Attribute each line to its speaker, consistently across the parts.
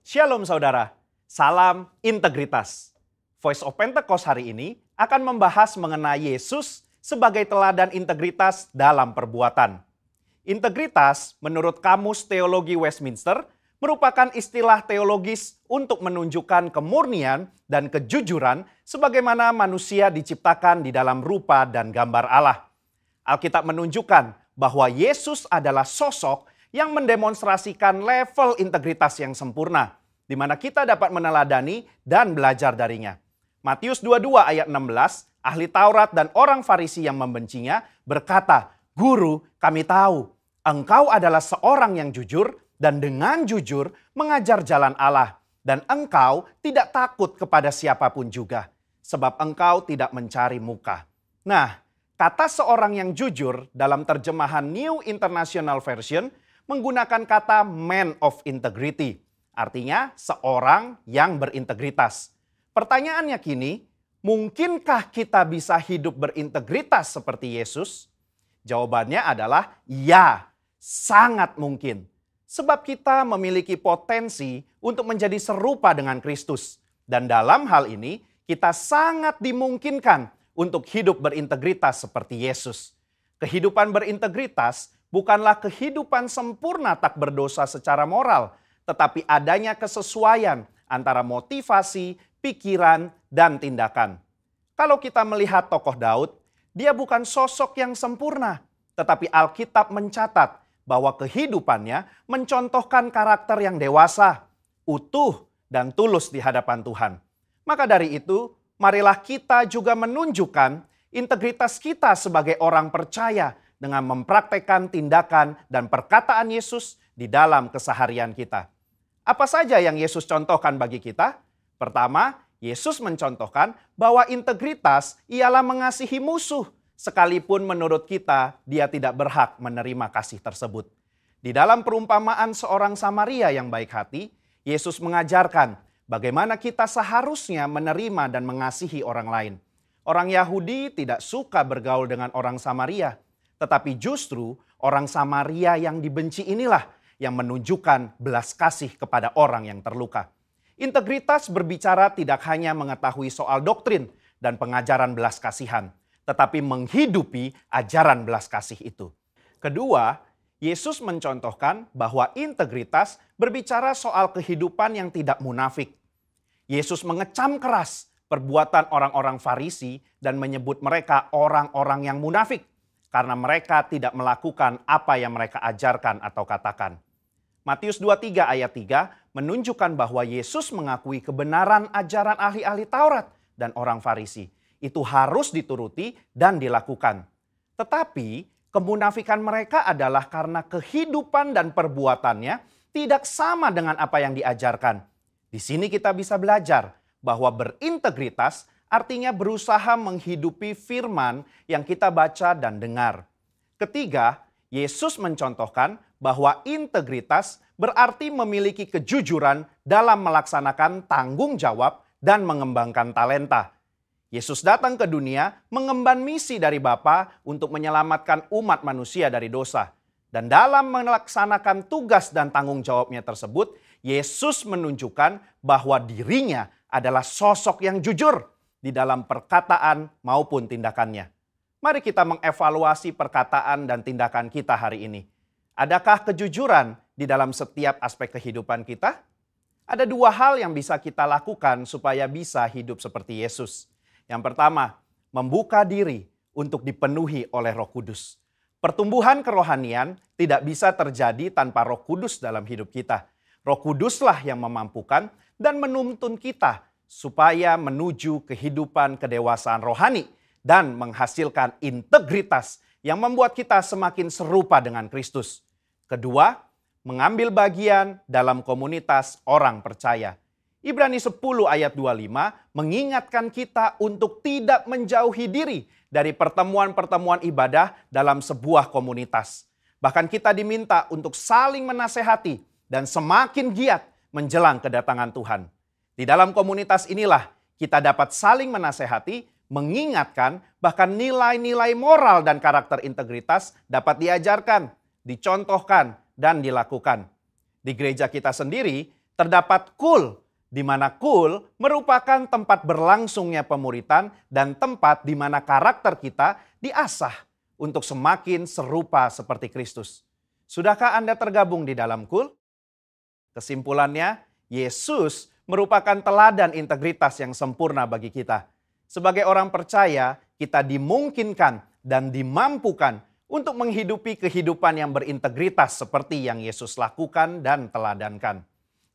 Speaker 1: Shalom saudara, salam integritas. Voice of Pentecost hari ini akan membahas mengenai Yesus sebagai teladan integritas dalam perbuatan. Integritas menurut Kamus Teologi Westminster merupakan istilah teologis untuk menunjukkan kemurnian dan kejujuran sebagaimana manusia diciptakan di dalam rupa dan gambar Allah. Alkitab menunjukkan bahwa Yesus adalah sosok yang mendemonstrasikan level integritas yang sempurna, di mana kita dapat meneladani dan belajar darinya. Matius 22 ayat 16, ahli Taurat dan orang Farisi yang membencinya berkata, "Guru, kami tahu, engkau adalah seorang yang jujur dan dengan jujur mengajar jalan Allah, dan engkau tidak takut kepada siapapun juga, sebab engkau tidak mencari muka." Nah, kata seorang yang jujur dalam terjemahan New International Version menggunakan kata man of integrity. Artinya seorang yang berintegritas. Pertanyaannya kini, mungkinkah kita bisa hidup berintegritas seperti Yesus? Jawabannya adalah ya, sangat mungkin. Sebab kita memiliki potensi untuk menjadi serupa dengan Kristus. Dan dalam hal ini, kita sangat dimungkinkan untuk hidup berintegritas seperti Yesus. Kehidupan berintegritas bukanlah kehidupan sempurna tak berdosa secara moral, tetapi adanya kesesuaian antara motivasi, pikiran, dan tindakan. Kalau kita melihat tokoh Daud, dia bukan sosok yang sempurna, tetapi Alkitab mencatat bahwa kehidupannya mencontohkan karakter yang dewasa, utuh, dan tulus di hadapan Tuhan. Maka dari itu, marilah kita juga menunjukkan integritas kita sebagai orang percaya dengan mempraktekkan tindakan dan perkataan Yesus di dalam keseharian kita. Apa saja yang Yesus contohkan bagi kita? Pertama, Yesus mencontohkan bahwa integritas ialah mengasihi musuh, sekalipun menurut kita dia tidak berhak menerima kasih tersebut. Di dalam perumpamaan seorang Samaria yang baik hati, Yesus mengajarkan bagaimana kita seharusnya menerima dan mengasihi orang lain. Orang Yahudi tidak suka bergaul dengan orang Samaria, tetapi justru orang Samaria yang dibenci inilah yang menunjukkan belas kasih kepada orang yang terluka. Integritas berbicara tidak hanya mengetahui soal doktrin dan pengajaran belas kasihan, tetapi menghidupi ajaran belas kasih itu. Kedua, Yesus mencontohkan bahwa integritas berbicara soal kehidupan yang tidak munafik. Yesus mengecam keras perbuatan orang-orang Farisi dan menyebut mereka orang-orang yang munafik karena mereka tidak melakukan apa yang mereka ajarkan atau katakan. Matius 23 ayat 3 menunjukkan bahwa Yesus mengakui kebenaran ajaran ahli-ahli Taurat dan orang Farisi. Itu harus dituruti dan dilakukan. Tetapi kemunafikan mereka adalah karena kehidupan dan perbuatannya tidak sama dengan apa yang diajarkan. Di sini kita bisa belajar bahwa berintegritas artinya berusaha menghidupi firman yang kita baca dan dengar. Ketiga, Yesus mencontohkan bahwa integritas berarti memiliki kejujuran dalam melaksanakan tanggung jawab dan mengembangkan talenta. Yesus datang ke dunia mengemban misi dari Bapa untuk menyelamatkan umat manusia dari dosa. Dan dalam melaksanakan tugas dan tanggung jawabnya tersebut, Yesus menunjukkan bahwa dirinya adalah sosok yang jujur di dalam perkataan maupun tindakannya. Mari kita mengevaluasi perkataan dan tindakan kita hari ini. Adakah kejujuran di dalam setiap aspek kehidupan kita? Ada dua hal yang bisa kita lakukan supaya bisa hidup seperti Yesus. Yang pertama, membuka diri untuk dipenuhi oleh Roh Kudus. Pertumbuhan kerohanian tidak bisa terjadi tanpa Roh Kudus dalam hidup kita. Roh Kuduslah yang memampukan dan menuntun kita supaya menuju kehidupan kedewasaan rohani dan menghasilkan integritas yang membuat kita semakin serupa dengan Kristus. Kedua, mengambil bagian dalam komunitas orang percaya. Ibrani 10 ayat 25 mengingatkan kita untuk tidak menjauhi diri dari pertemuan-pertemuan ibadah dalam sebuah komunitas. Bahkan kita diminta untuk saling menasehati dan semakin giat menjelang kedatangan Tuhan. Di dalam komunitas inilah kita dapat saling menasehati, mengingatkan, bahkan nilai-nilai moral dan karakter integritas dapat diajarkan, dicontohkan, dan dilakukan. Di gereja kita sendiri, Terdapat kul, di mana kul merupakan tempat berlangsungnya pemuritan dan tempat di mana karakter kita diasah untuk semakin serupa seperti Kristus. Sudahkah Anda tergabung di dalam kul? Kesimpulannya, Yesus merupakan teladan integritas yang sempurna bagi kita. Sebagai orang percaya, kita dimungkinkan dan dimampukan untuk menghidupi kehidupan yang berintegritas seperti yang Yesus lakukan dan teladankan.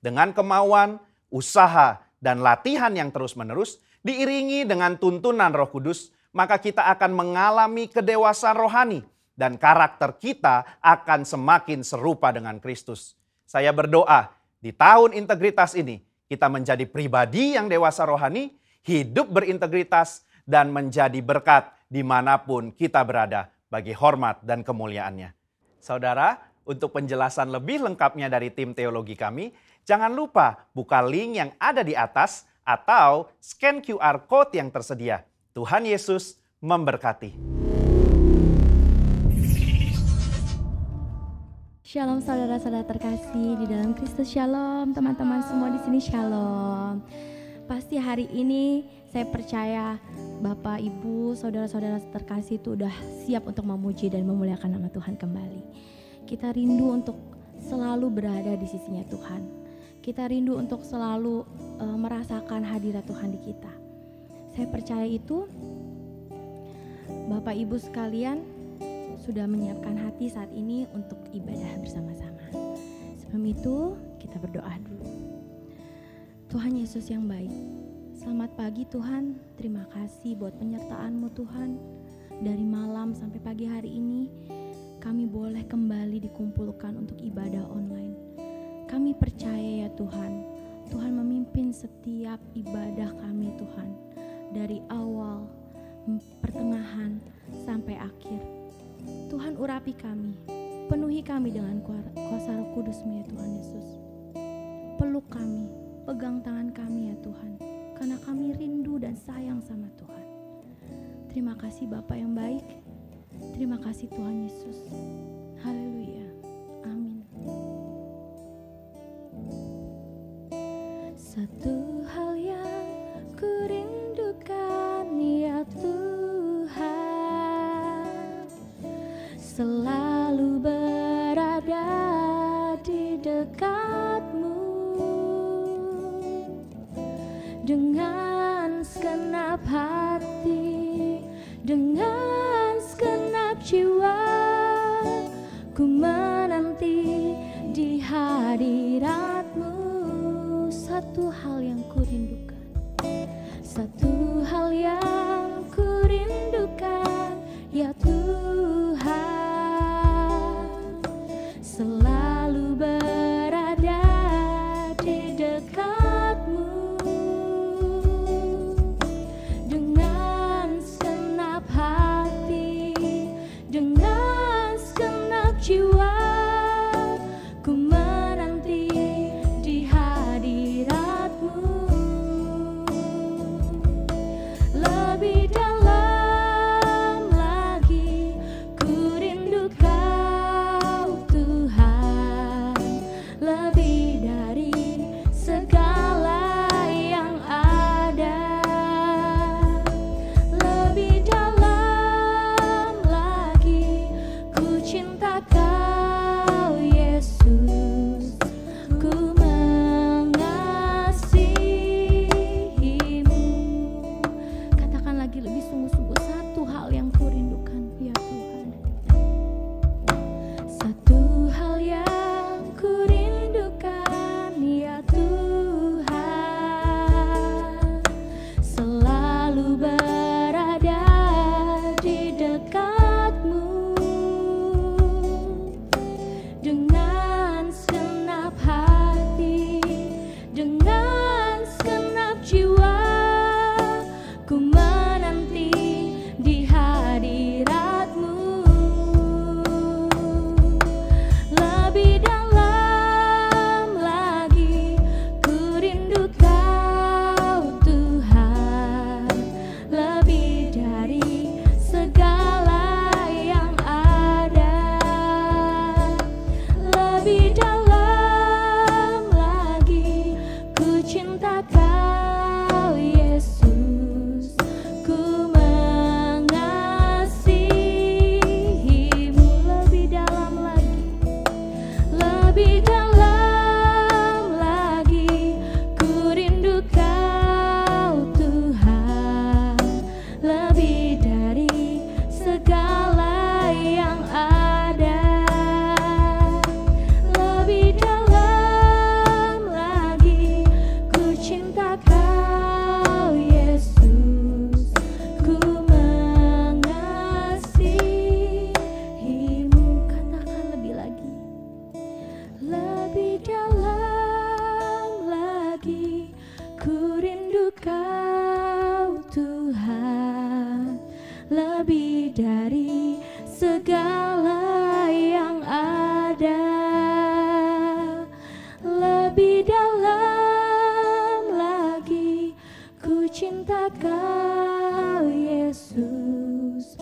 Speaker 1: Dengan kemauan, usaha, dan latihan yang terus-menerus, diiringi dengan tuntunan Roh Kudus, maka kita akan mengalami kedewasaan rohani dan karakter kita akan semakin serupa dengan Kristus. Saya berdoa di tahun integritas ini kita menjadi pribadi yang dewasa rohani, hidup berintegritas, dan menjadi berkat dimanapun kita berada bagi hormat dan kemuliaannya. Saudara, untuk penjelasan lebih lengkapnya dari tim teologi kami, jangan lupa buka link yang ada di atas atau scan QR Code yang tersedia. Tuhan Yesus memberkati.
Speaker 2: Shalom saudara-saudara terkasih di dalam Kristus. Shalom teman-teman semua di sini. Shalom. Pasti hari ini saya percaya Bapak, Ibu, saudara-saudara terkasih itu udah siap untuk memuji dan memuliakan nama Tuhan kembali. Kita rindu untuk selalu berada di sisinya Tuhan. Kita rindu untuk selalu merasakan hadirat Tuhan di kita. Saya percaya itu Bapak Ibu sekalian sudah menyiapkan hati saat ini untuk ibadah bersama-sama. Sebelum itu kita berdoa dulu. Tuhan Yesus yang baik, selamat pagi Tuhan. Terima kasih buat penyertaan-Mu Tuhan. Dari malam sampai pagi hari ini kami boleh kembali dikumpulkan untuk ibadah online. Kami percaya ya Tuhan, Tuhan memimpin setiap ibadah kami Tuhan. Dari awal, pertengahan, sampai akhir. Tuhan urapi kami, penuhi kami dengan kuasa Roh Kudus-Mu ya Tuhan Yesus. Peluk kami, pegang tangan kami ya Tuhan, karena kami rindu dan sayang sama Tuhan. Terima kasih Bapa yang baik, terima kasih Tuhan Yesus. Haleluya, amin. Satu hal yang ku rindukan ya Tuhan, selalu berada di dekat-Mu dengan segenap hati, dengan segenap jiwa. Ku menanti di hadirat-Mu. Satu hal yang ku rindukan, satu hal yang ku rindukan ya Tuhan, selalu berada di dekat-Mu dengan segenap hati, dengan segenap jiwa. Ku menanti di hadirat-Mu. Kau Yesus,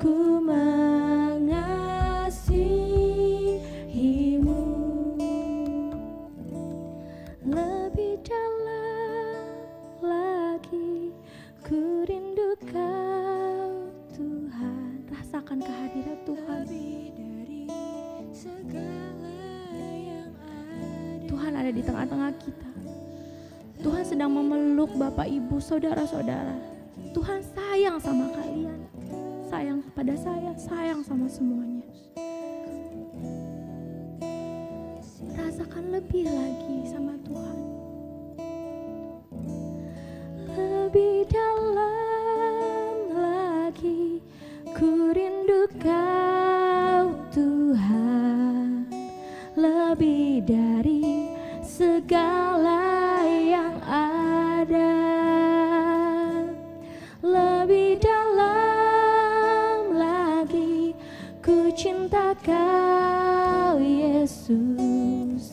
Speaker 2: ku mengasihi-Mu. Lebih dalam lagi ku rindu Kau Tuhan. Rasakan kehadiran Tuhan. Tuhan ada di tengah-tengah kita. Tuhan sedang memeluk Bapak Ibu, saudara-saudara. Tuhan sayang sama kalian, sayang kepada saya, sayang sama semuanya. Rasakan lebih lagi sama Tuhan. Lebih dalam lagi ku rindu Kau Tuhan, lebih dari segala yang ada. Lebih dalam lagi ku cinta Kau Yesus,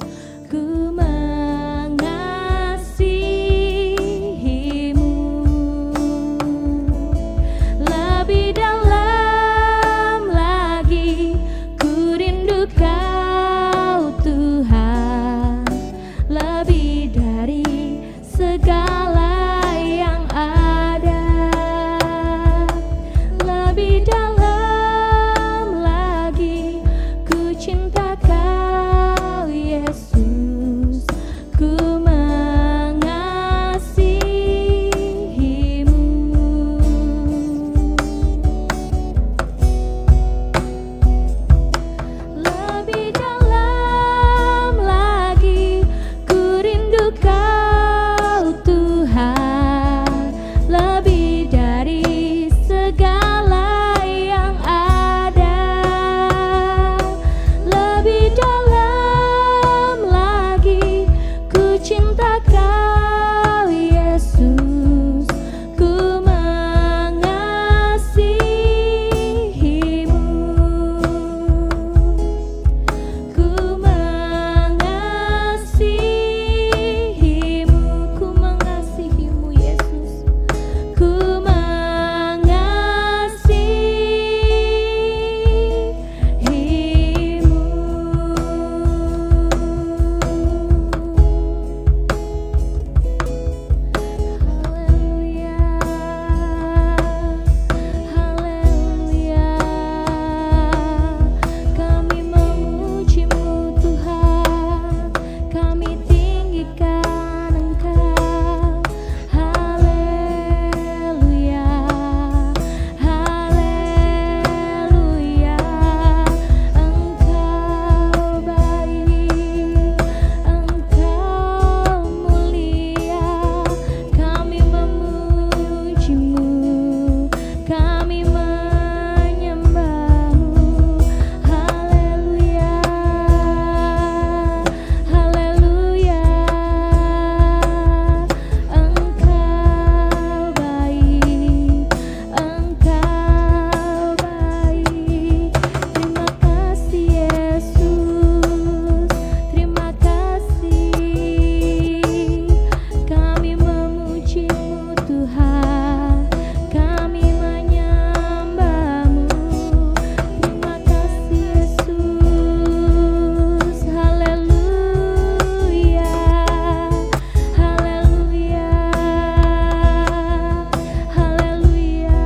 Speaker 2: ku mengasihi-Mu. Lebih dalam lagi ku rindu Kau Tuhan, lebih dari segala yang ada. Lebih dalam lagi ku cinta Kau Yesus, ku mengasihi-Mu. Lebih dalam lagi ku rindu Kau Tuhan, lebih dari segala yang ada. Lebih dalam lagi ku cinta Kau Yesus, ku mengasihi-Mu. Ku mengasihi-Mu, ku mengasihi-Mu Yesus, ku mengasihi-Mu. Haleluya, haleluya. Kami memuji-Mu Tuhan, kami tinggikan Engkau. Haleluya, haleluya. Engkau baik, Engkau mulia. Kami memuji-Mu, kami menyembah-Mu. Haleluya, haleluya. Engkau baik, Engkau baik. Terima kasih Yesus, terima kasih. Kami memuji-Mu Tuhan, kami menyembah-Mu. Terima kasih Yesus. Haleluya, haleluya, haleluya,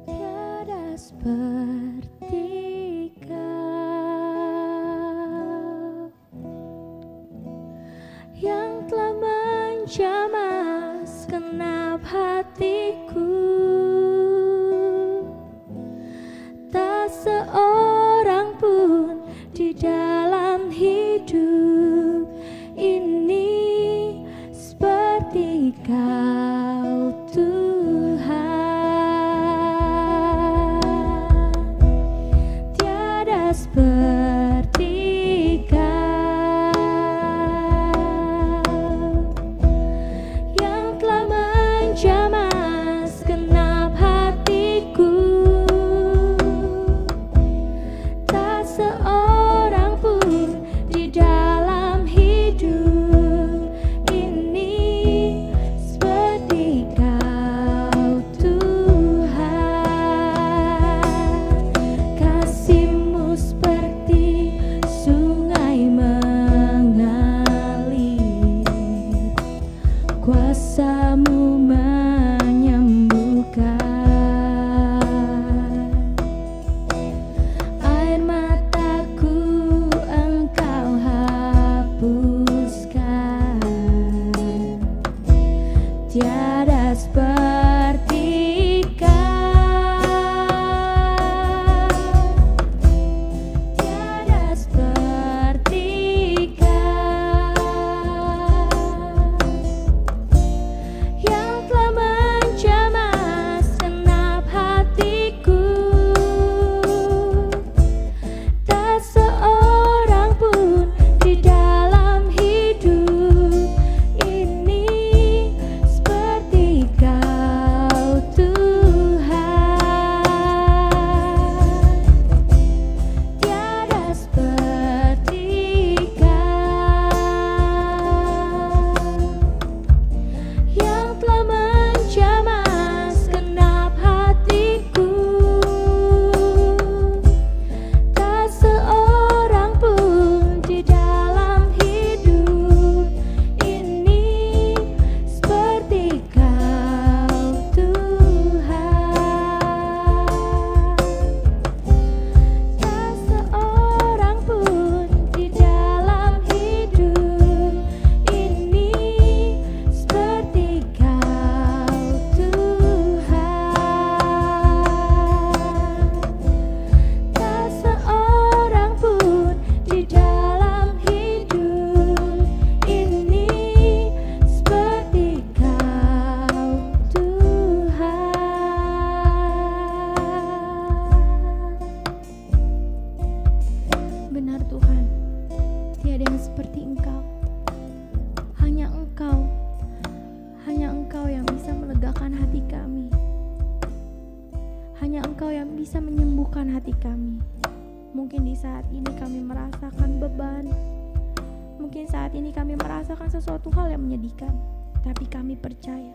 Speaker 2: tiada seperti Kau yang telah menjamah segenap hatiku. Tak seorang pun di dalam hidup ini seperti Kau Tuhan. Tiada seperti Kau. Tiada yang seperti Engkau. Hanya Engkau yang bisa melegakan hati kami. Hanya Engkau yang bisa menyembuhkan hati kami. Mungkin di saat ini kami merasakan beban. Mungkin saat ini kami merasakan sesuatu hal yang menyedihkan. Tapi kami percaya,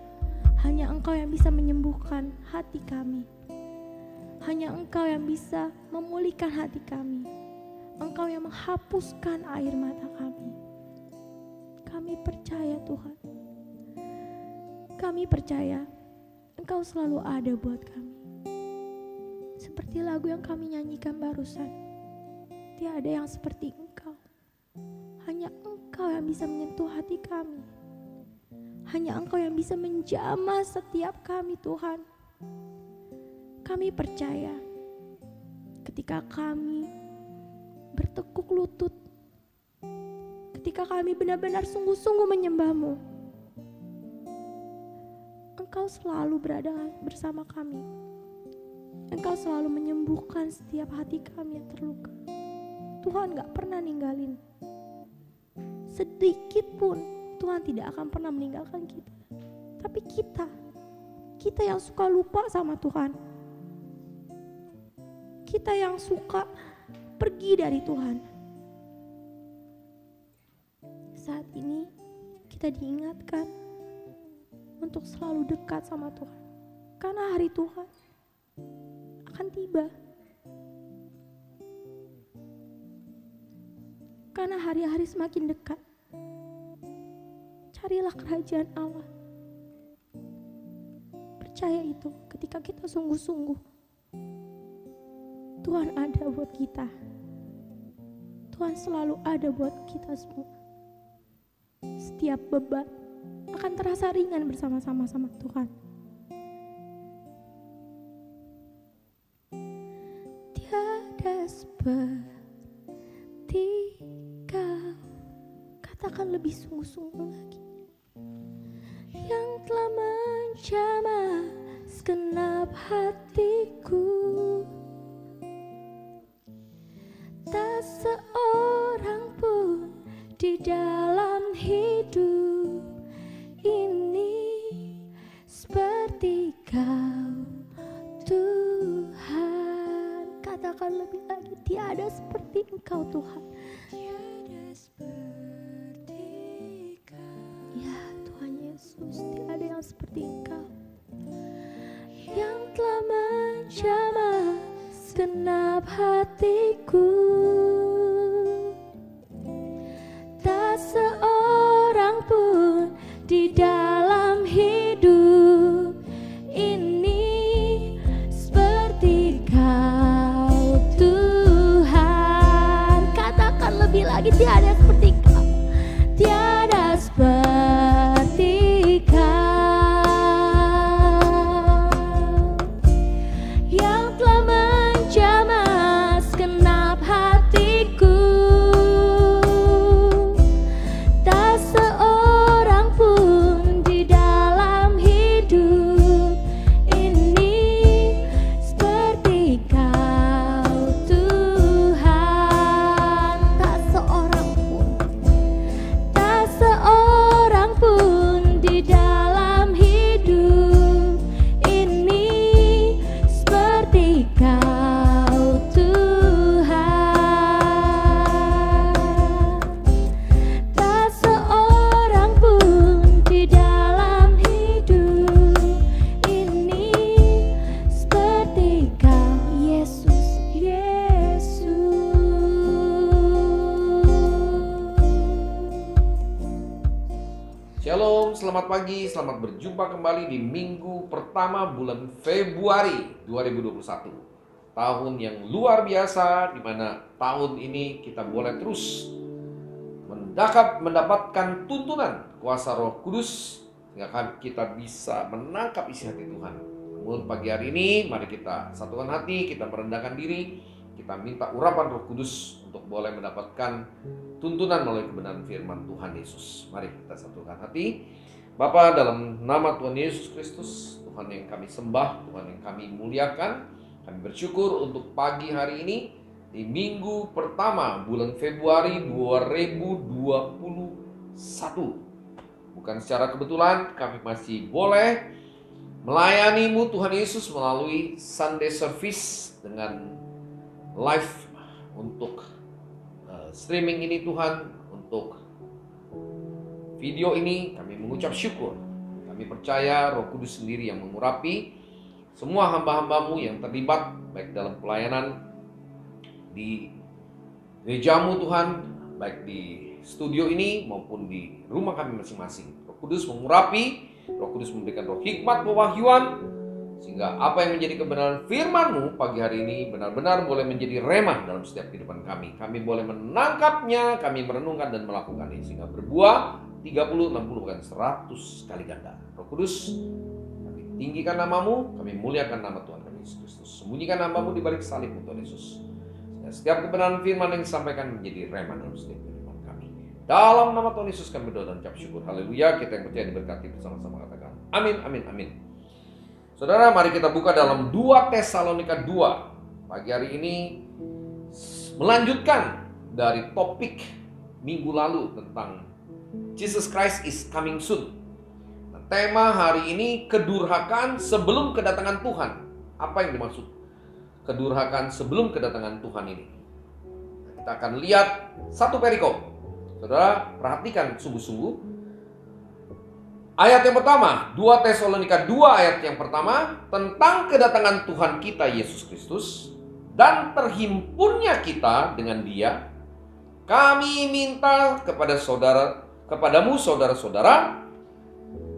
Speaker 2: hanya Engkau yang bisa menyembuhkan hati kami. Hanya Engkau yang bisa memulihkan hati kami. Engkau yang menghapuskan air mata kami. Kami percaya Tuhan. Kami percaya Engkau selalu ada buat kami. Seperti lagu yang kami nyanyikan barusan. Tiada yang seperti Engkau. Hanya Engkau yang bisa menyentuh hati kami. Hanya Engkau yang bisa menjamah setiap kami Tuhan. Kami percaya ketika kami bertekuk lutut, ketika kami benar-benar sungguh-sungguh menyembah-Mu, Engkau selalu berada bersama kami. Engkau selalu menyembuhkan setiap hati kami yang terluka. Tuhan gak pernah ninggalin. Sedikit pun Tuhan tidak akan pernah meninggalkan kita. Tapi kita yang suka lupa sama Tuhan. Kita yang suka pergi dari Tuhan. Saat ini kita diingatkan untuk selalu dekat sama Tuhan. Karena hari Tuhan akan tiba. Karena hari-hari semakin dekat. Carilah kerajaan Allah. Percaya itu, ketika kita sungguh-sungguh, Tuhan ada buat kita. Tuhan selalu ada buat kita semua. Setiap beban akan terasa ringan bersama-sama sama Tuhan. Tiada seperti Kau, katakan lebih sungguh-sungguh lagi. Yang telah menjamah segenap hatiku, tak seorang pun di dalam hidup ini seperti Kau Tuhan. Katakan lebih lagi, tiada seperti Engkau Tuhan. Tiada seperti Kau. Ya Tuhan Yesus, tiada yang seperti Engkau. Yang telah menjamah segenap hatiku, tak seorang pun di dalam hidup ini seperti Kau Tuhan. Katakan lebih lagi, tiada seperti Kau. Tiada seperti Kau, yang telah menjamah segenap hatiku, tak seorang pun di dalam hidup ini seperti Kau Tuhan. Tak seorang pun di dalam hidup ini seperti Kau Tuhan. Tak seorang pun di dalam hidup ini seperti Kau, Yesus, Yesus.
Speaker 3: Shalom, selamat pagi, selamat berjumpa kembali di minggu pertama bulan Februari 2021. Tahun yang luar biasa, di mana tahun ini kita boleh terus mendapatkan tuntunan kuasa Roh Kudus, sehingga kita bisa menangkap isi hati Tuhan. Namun pagi hari ini, mari kita satukan hati, kita merendahkan diri, kita minta urapan Roh Kudus untuk boleh mendapatkan tuntunan melalui kebenaran firman Tuhan Yesus. Mari kita satukan hati. Bapa, dalam nama Tuhan Yesus Kristus, Tuhan yang kami sembah, Tuhan yang kami muliakan, kami bersyukur untuk pagi hari ini di minggu pertama bulan Februari 2021. Bukan secara kebetulan kami masih boleh melayanimu Tuhan Yesus melalui Sunday Service dengan live untuk streaming ini Tuhan, untuk video ini kami mengucap syukur. Kami percaya Roh Kudus sendiri yang mengurapi semua hamba-hambamu yang terlibat baik dalam pelayanan di gerejamu Tuhan, baik di studio ini maupun di rumah kami masing-masing. Roh Kudus mengurapi, Roh Kudus memberikan roh hikmat, pewahyuan, sehingga apa yang menjadi kebenaran firman-Mu pagi hari ini benar-benar boleh menjadi remah dalam setiap kehidupan kami. Kami boleh menangkapnya, kami merenungkan dan melakukannya, sehingga berbuah 30, 60, bahkan 100 kali ganda. Roh Kudus, kami tinggikan nama-Mu, kami muliakan nama Tuhan kami Yesus Kristus. Sembunyikan nama-Mu di balik salib Tuhan Yesus. Sehingga setiap kebenaran firman yang disampaikan menjadi remah dalam setiap kehidupan kami. Dalam nama Tuhan Yesus kami berdoa dan ucap syukur. Haleluya. Kita yang percaya diberkati bersama-sama katakan amin, amin, amin. Saudara, mari kita buka dalam 2 Tesalonika 2. Pagi hari ini melanjutkan dari topik minggu lalu tentang Jesus Christ is coming soon. Nah, tema hari ini kedurhakaan sebelum kedatangan Tuhan. Apa yang dimaksud kedurhakaan sebelum kedatangan Tuhan ini? Nah, kita akan lihat satu perikop. Saudara, perhatikan sungguh-sungguh. Ayat yang pertama, 2 Tesalonika 2 ayat yang pertama, tentang kedatangan Tuhan kita Yesus Kristus dan terhimpunnya kita dengan Dia. Kami minta kepadamu saudara-saudara,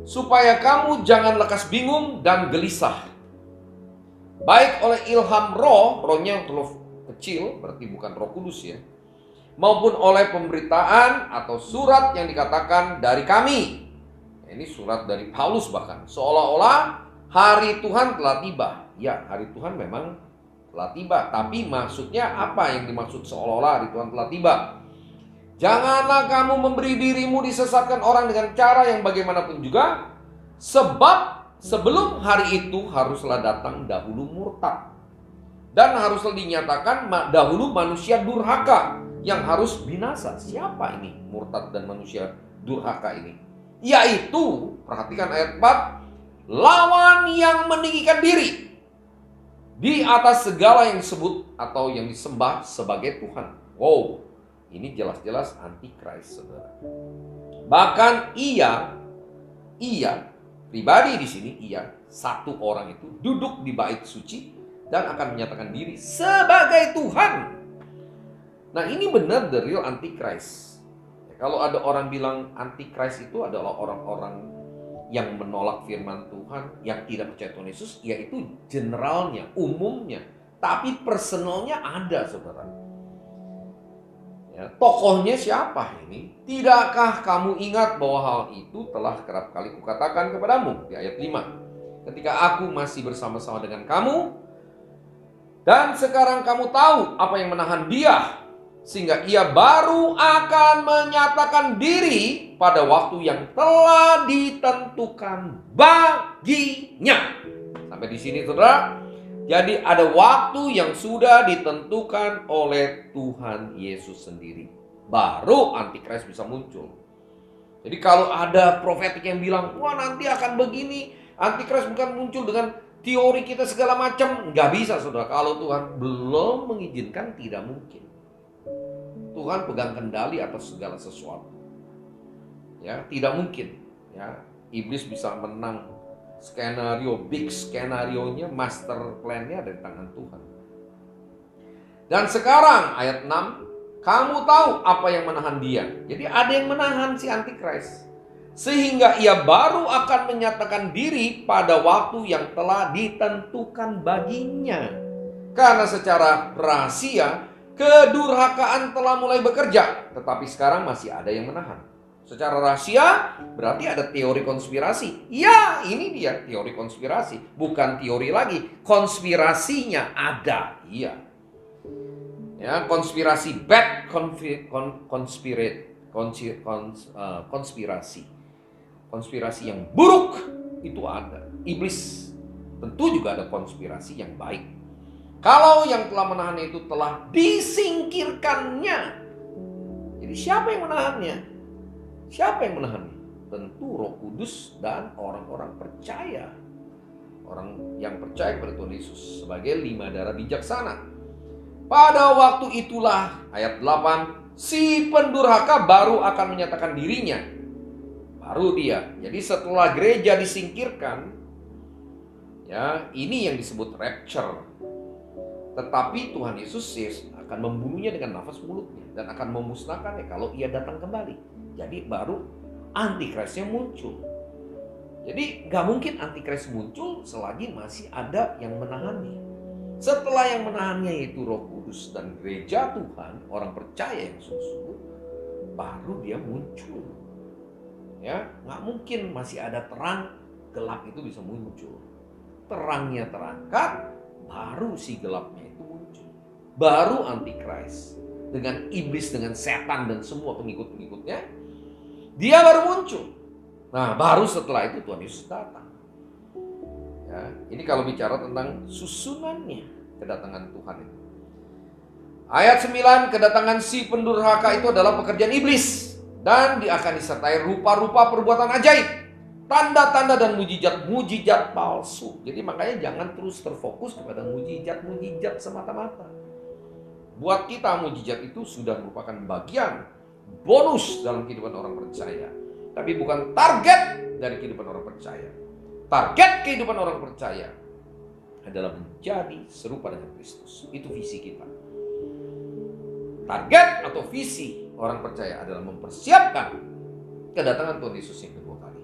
Speaker 3: supaya kamu jangan lekas bingung dan gelisah, baik oleh ilham rohnya roh kecil, berarti bukan Roh Kudus ya, maupun oleh pemberitaan atau surat yang dikatakan dari kami. Ini surat dari Paulus bahkan, seolah-olah hari Tuhan telah tiba. Ya, hari Tuhan memang telah tiba, tapi maksudnya apa yang dimaksud seolah-olah hari Tuhan telah tiba? Janganlah kamu memberi dirimu disesatkan orang dengan cara yang bagaimanapun juga, sebab sebelum hari itu haruslah datang dahulu murtad, dan haruslah dinyatakan dahulu manusia durhaka yang harus binasa. Siapa ini murtad dan manusia durhaka ini? Yaitu, perhatikan ayat 4, lawan yang meninggikan diri di atas segala yang disebut atau yang disembah sebagai Tuhan. Wow, ini jelas-jelas antikris, saudara. Bahkan ia pribadi di sini, satu orang itu duduk di bait suci dan akan menyatakan diri sebagai Tuhan. Nah, ini benar the real antikris. Kalau ada orang bilang antikris itu adalah orang-orang yang menolak firman Tuhan, yang tidak percaya Tuhan Yesus, yaitu generalnya, umumnya. Tapi personalnya ada, saudara. Ya, tokohnya siapa ini? Tidakkah kamu ingat bahwa hal itu telah kerap kali kukatakan kepadamu? Di ayat 5. Ketika aku masih bersama-sama dengan kamu, dan sekarang kamu tahu apa yang menahan dia, sehingga ia baru akan menyatakan diri pada waktu yang telah ditentukan baginya. Sampai di sini, saudara. Jadi ada waktu yang sudah ditentukan oleh Tuhan Yesus sendiri, baru antikris bisa muncul. Jadi kalau ada profetik yang bilang, wah nanti akan begini, antikris bukan muncul dengan teori kita segala macam, nggak bisa, saudara. Kalau Tuhan belum mengizinkan, tidak mungkin. Tuhan pegang kendali atas segala sesuatu. Ya, tidak mungkin. Ya, iblis bisa menang skenario, big skenario-nya, master plan-nya ada di tangan Tuhan. Dan sekarang ayat 6, kamu tahu apa yang menahan dia. Jadi ada yang menahan si antikris, sehingga ia baru akan menyatakan diri pada waktu yang telah ditentukan baginya. Karena secara rahasia kedurhakaan telah mulai bekerja, tetapi sekarang masih ada yang menahan. Secara rahasia berarti ada teori konspirasi. Ya, ini dia teori konspirasi. Bukan teori lagi, konspirasinya ada. Iya. Ya, konspirasi bad konspirasi. Konspirasi yang buruk itu ada. Iblis tentu juga ada konspirasi yang baik. Kalau yang telah menahannya itu telah disingkirkannya. Jadi siapa yang menahannya? Siapa yang menahannya? Tentu Roh Kudus dan orang-orang percaya. Orang yang percaya kepada Tuhan Yesus sebagai 5 darah bijaksana. Pada waktu itulah, ayat 8, si pendurhaka baru akan menyatakan dirinya. Baru dia. Jadi setelah gereja disingkirkan, ya, ini yang disebut rapture. Tetapi Tuhan Yesus akan membunuhnya dengan nafas mulutnya dan akan memusnahkannya kalau ia datang kembali. Jadi baru Antikrisnya muncul. Jadi gak mungkin Antikris muncul selagi masih ada yang menahannya. Setelah yang menahannya yaitu Roh Kudus dan gereja Tuhan, orang percaya yang sungguh, baru dia muncul. Ya, nggak mungkin masih ada terang, gelap itu bisa muncul. Terangnya terangkat, baru si gelapnya itu muncul. Baru Antikris dengan iblis, dengan setan dan semua pengikut-pengikutnya, dia baru muncul. Nah, baru setelah itu Tuhan Yesus datang. Ya, ini kalau bicara tentang susunannya kedatangan Tuhan itu. Ayat 9, kedatangan si pendurhaka itu adalah pekerjaan iblis. Dan dia akan disertai rupa-rupa perbuatan ajaib, tanda-tanda dan mujizat-mujizat palsu. Jadi makanya jangan terus terfokus kepada mujizat-mujizat semata-mata. Buat kita mujizat itu sudah merupakan bagian bonus dalam kehidupan orang percaya. Tapi bukan target dari kehidupan orang percaya. Target kehidupan orang percaya adalah menjadi serupa dengan Kristus. Itu visi kita. Target atau visi orang percaya adalah mempersiapkan kedatangan Tuhan Yesus yang kedua kali.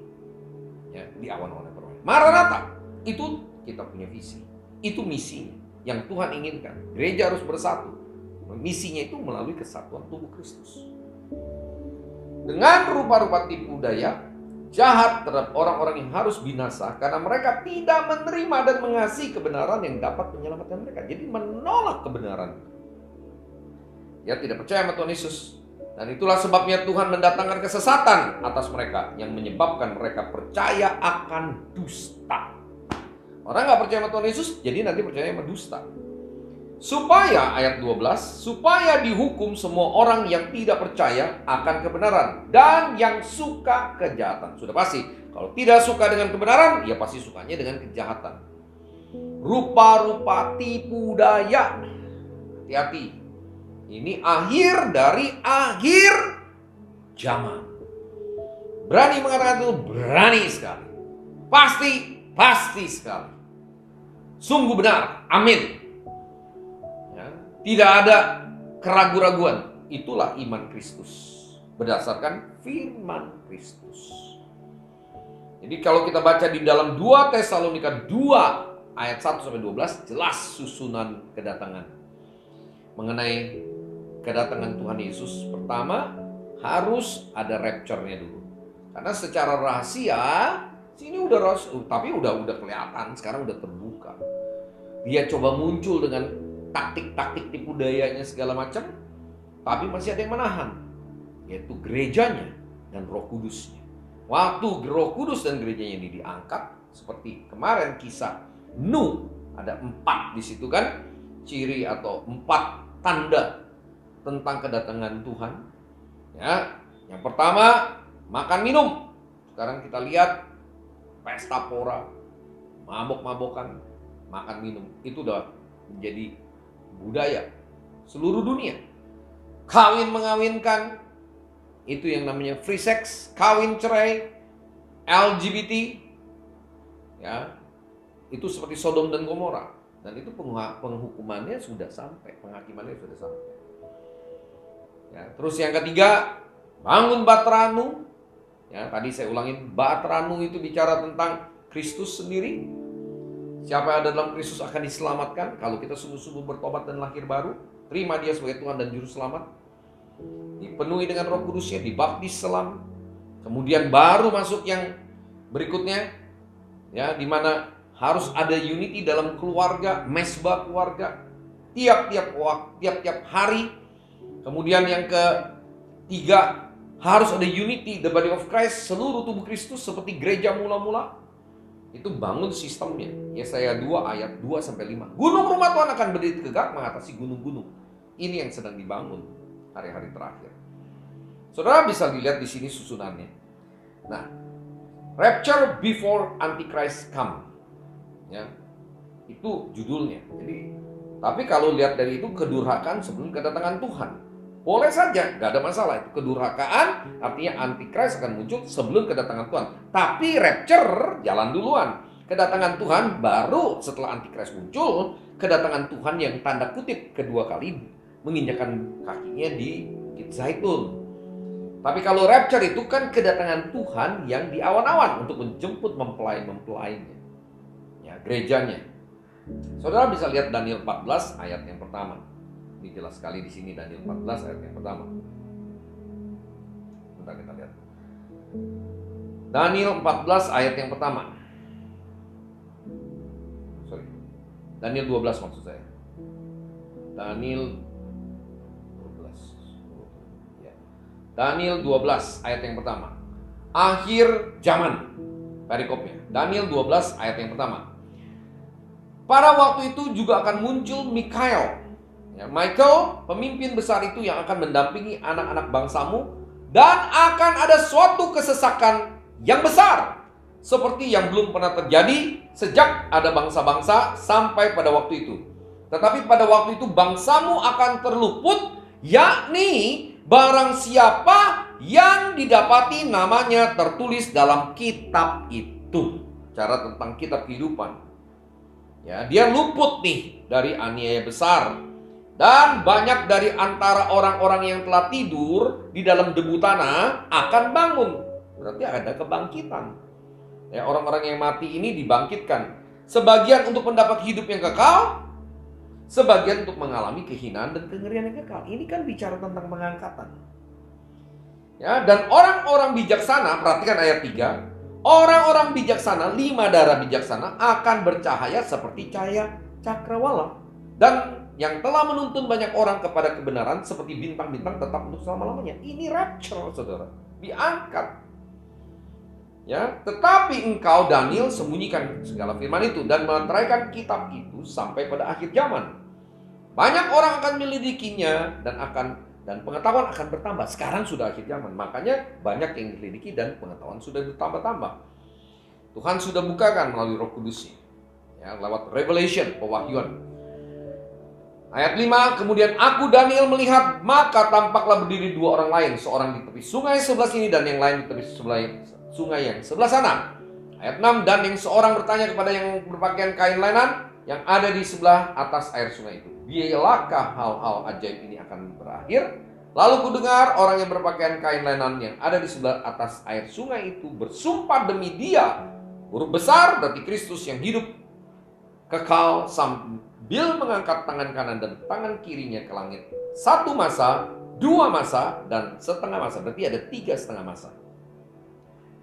Speaker 3: Ya, di awan-awan yang berwarna. Maranatha, itu kita punya visi. Itu misinya yang Tuhan inginkan. Gereja harus bersatu. Misinya itu melalui kesatuan tubuh Kristus. Dengan rupa-rupa tipu daya jahat terhadap orang-orang yang harus binasa karena mereka tidak menerima dan mengasihi kebenaran yang dapat menyelamatkan mereka. Jadi menolak kebenaran. Ya, tidak percaya sama Tuhan Yesus. Dan itulah sebabnya Tuhan mendatangkan kesesatan atas mereka yang menyebabkan mereka percaya akan dusta. Orang nggak percaya sama Tuhan Yesus, jadi nanti percaya sama dusta. Supaya, ayat 12, supaya dihukum semua orang yang tidak percaya akan kebenaran dan yang suka kejahatan. Sudah pasti, kalau tidak suka dengan kebenaran, ya pasti sukanya dengan kejahatan. Rupa-rupa tipu daya. Hati-hati. Ini akhir dari akhir zaman. Berani mengatakan itu, berani sekali. Pasti sekali. Sungguh benar, amin. Ya, tidak ada keraguan-raguan. Itulah iman Kristus. Berdasarkan firman Kristus. Jadi kalau kita baca di dalam 2 Tesalonika 2 ayat 1-12, jelas susunan kedatangan. Mengenai kedatangan Tuhan Yesus, pertama harus ada rapture-nya dulu. Karena secara rahasia sini udah rahasia, tapi udah kelihatan, sekarang udah terbuka. Dia coba muncul dengan taktik-taktik tipu dayanya segala macam, tapi masih ada yang menahan, yaitu gerejanya dan Roh Kudusnya. Waktu Roh Kudus dan gerejanya ini diangkat, seperti kemarin kisah Nuh, ada 4 di situ kan, ciri atau 4 tanda tentang kedatangan Tuhan. Ya, yang pertama makan minum. Sekarang kita lihat pesta pora, mabok-mabokan, makan minum. Itu udah menjadi budaya seluruh dunia. Kawin mengawinkan, itu yang namanya free sex, kawin cerai, LGBT. Ya, itu seperti Sodom dan Gomora. Dan itu penghukumannya sudah sampai, penghakimannya sudah sampai. Ya, terus yang ketiga, bangun Batranu. Ya, tadi saya ulangin, Batranu itu bicara tentang Kristus sendiri. Siapa yang ada dalam Kristus akan diselamatkan. Kalau kita sungguh-sungguh bertobat dan lahir baru, terima Dia sebagai Tuhan dan Juru Selamat, dipenuhi dengan Roh Kudusnya, dibaptis selam. Kemudian baru masuk yang berikutnya, ya, di mana harus ada unity dalam keluarga, mesbah keluarga, tiap-tiap hari. Kemudian yang ketiga, harus ada unity, the body of Christ, seluruh tubuh Kristus seperti gereja mula-mula. itu bangun sistemnya. Yesaya 2 ayat 2-5. Gunung rumah Tuhan akan berdiri tegak mengatasi gunung-gunung. Ini yang sedang dibangun hari-hari terakhir. Saudara bisa dilihat di sini susunannya. Nah, Rapture before Antichrist come. Ya, itu judulnya. Jadi, tapi kalau lihat dari itu kedurhakaan sebelum kedatangan Tuhan. Boleh saja, nggak ada masalah. Itu kedurhakaan artinya Antichrist akan muncul sebelum kedatangan Tuhan. Tapi rapture jalan duluan. Kedatangan Tuhan baru setelah Antichrist muncul. Kedatangan Tuhan yang tanda kutip kedua kali menginjakan kakinya di Bukit Zaitun. Tapi kalau rapture itu kan kedatangan Tuhan yang di awan-awan untuk menjemput mempelai-mempelainya. Ya, gerejanya. Saudara bisa lihat Daniel 14 ayat yang pertama. Ini jelas sekali di sini Daniel 14 ayat yang pertama. Bentar kita lihat. Daniel 14 ayat yang pertama. Sorry. Daniel 12 maksud saya. Daniel 12. Ya. Daniel 12 ayat yang pertama. Akhir zaman. Perikopnya. Daniel 12 ayat yang pertama. Pada waktu itu juga akan muncul Mikael. Ya, Michael, pemimpin besar itu yang akan mendampingi anak-anak bangsamu. Dan akan ada suatu kesesakan yang besar. Seperti yang belum pernah terjadi sejak ada bangsa-bangsa sampai pada waktu itu. Tetapi pada waktu itu bangsamu akan terluput. Yakni barang siapa yang didapati namanya tertulis dalam kitab itu. Cara tentang kitab kehidupan. Ya, dia luput nih dari aniaya besar. Dan banyak dari antara orang-orang yang telah tidur di dalam debu tanah akan bangun. Berarti ada kebangkitan. Ya, orang-orang yang mati ini dibangkitkan. Sebagian untuk mendapat hidup yang kekal. Sebagian untuk mengalami kehinaan dan kengerian yang kekal. Ini kan bicara tentang pengangkatan. Ya, dan orang-orang bijaksana, perhatikan ayat 3. Orang-orang bijaksana, 5 darah bijaksana akan bercahaya seperti cahaya cakrawala. Dan yang telah menuntun banyak orang kepada kebenaran seperti bintang-bintang tetap untuk selama-lamanya. Ini rapture, saudara. Diangkat. Ya, tetapi engkau Daniel sembunyikan segala firman itu dan melantaraikan kitab itu sampai pada akhir zaman. Banyak orang akan menyelidikinya dan pengetahuan akan bertambah. Sekarang sudah akhir zaman, makanya banyak yang diselidiki dan pengetahuan sudah bertambah-tambah. Tuhan sudah bukakan melalui Roh Kudus-Nya. Ya, lewat revelation, pewahyuan. Ayat 5, kemudian aku Daniel melihat, maka tampaklah berdiri 2 orang lain, seorang di tepi sungai sebelah sini dan yang lain di tepi sebelah sungai yang sebelah sana. Ayat 6, dan yang seorang bertanya kepada yang berpakaian kain lenan yang ada di sebelah atas air sungai itu, bilakah hal-hal ajaib ini akan berakhir? Lalu kudengar orang yang berpakaian kain lenan yang ada di sebelah atas air sungai itu bersumpah demi dia, huruf besar berarti Kristus yang hidup kekal sambil mengangkat tangan kanan dan tangan kirinya ke langit. 1 masa, 2 masa, dan setengah masa. Berarti ada 3,5 masa.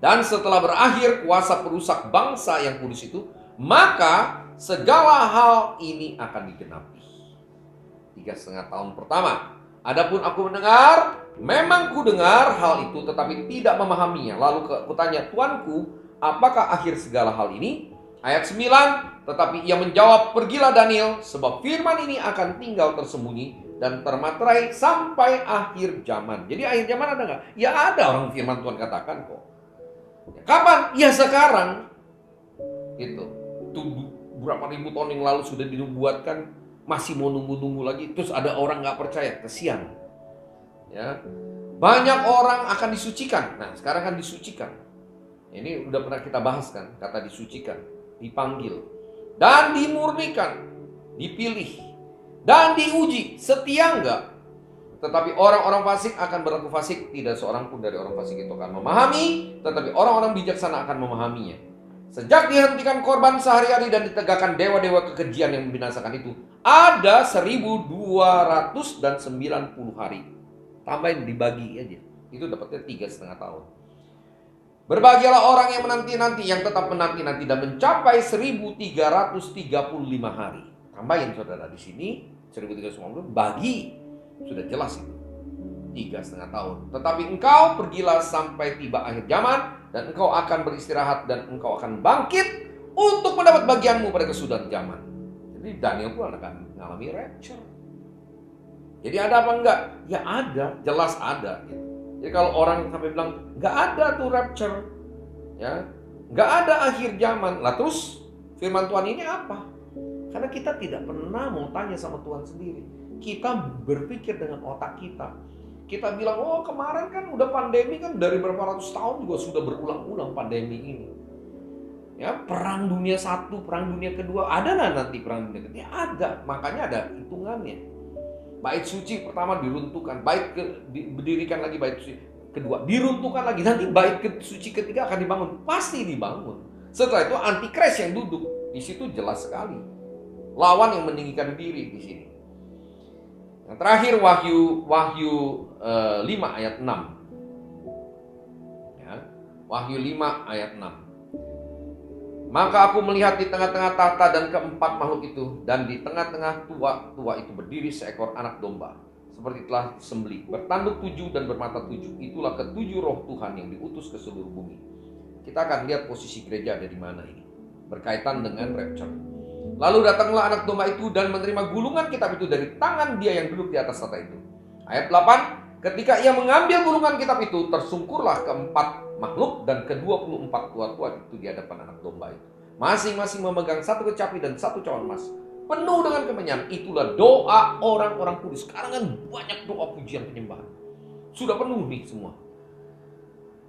Speaker 3: Dan setelah berakhir kuasa perusak bangsa yang kudus itu, maka segala hal ini akan digenapi. 3,5 tahun pertama. Adapun aku mendengar, memang ku dengar hal itu tetapi tidak memahaminya. Lalu kutanya, Tuanku, apakah akhir segala hal ini? Ayat 9, tetapi ia menjawab, pergilah Daniel, sebab firman ini akan tinggal tersembunyi dan termaterai sampai akhir zaman. Jadi akhir zaman ada nggak? Ya ada, orang firman Tuhan katakan kok. Kapan? Ya sekarang. Gitu. Itu berapa ribu tahun yang lalu sudah dinubuatkan, masih mau nunggu-nunggu lagi. Terus ada orang nggak percaya, kesian. Ya, banyak orang akan disucikan. Nah, sekarang kan disucikan. Ini udah pernah kita bahas kan, kata disucikan, dipanggil, dan dimurnikan, dipilih, dan diuji. Setia enggak? Tetapi orang-orang fasik akan berlaku fasik. Tidak seorang pun dari orang fasik itu akan memahami, tetapi orang-orang bijaksana akan memahaminya. Sejak dihentikan korban sehari-hari dan ditegakkan dewa-dewa kekejian yang membinasakan itu, ada 1290 hari. Tambahin, dibagi aja. Itu dapatnya 3,5 tahun. Berbahagialah orang yang menanti-nanti, yang tetap menanti-nanti dan mencapai 1335 hari. Tambahin saudara di sini 1350 bagi, sudah jelas itu 3,5 tahun. Tetapi engkau pergilah sampai tiba akhir zaman dan engkau akan beristirahat dan engkau akan bangkit untuk mendapat bagianmu pada kesudahan zaman. Jadi Daniel pun akan mengalami rapture. Jadi ada apa enggak? Ya ada, jelas ada. Gitu. Jadi kalau orang sampai bilang nggak ada tuh rapture, ya nggak ada akhir zaman. Lah terus firman Tuhan ini apa? Karena kita tidak pernah mau tanya sama Tuhan sendiri. Kita berpikir dengan otak kita. Kita bilang, oh kemarin kan udah pandemi kan dari berapa ratus tahun juga sudah berulang-ulang pandemi ini. Ya, perang dunia 1, perang dunia kedua, ada lah nanti perang dunia ketiga? Ada, makanya ada hitungannya. Bait suci pertama diruntuhkan, didirikan lagi bait suci kedua, diruntuhkan lagi, nanti bait suci ketiga akan dibangun, pasti dibangun. Setelah itu antikris yang duduk, di situ jelas sekali. Lawan yang meninggikan diri di sini. Yang terakhir Wahyu 5 ayat 6. Ya, Wahyu 5 ayat 6. Maka aku melihat di tengah-tengah tahta dan keempat makhluk itu, dan di tengah-tengah tua itu berdiri seekor anak domba, seperti telah disembelih, bertanduk 7 dan bermata 7. Itulah ketujuh roh Tuhan yang diutus ke seluruh bumi. Kita akan lihat posisi gereja ada di mana ini, berkaitan dengan rapture. Lalu datanglah anak domba itu dan menerima gulungan kitab itu dari tangan dia yang duduk di atas tahta itu. Ayat 8, ketika ia mengambil gulungan kitab itu, tersungkurlah keempat makhluk dan ke-24 tua-tua itu di hadapan anak domba itu. Masing-masing memegang satu kecapi dan satu cawan emas, penuh dengan kemenyan. Itulah doa orang-orang kudus. Sekarang kan banyak doa pujian penyembahan. Sudah penuh nih semua.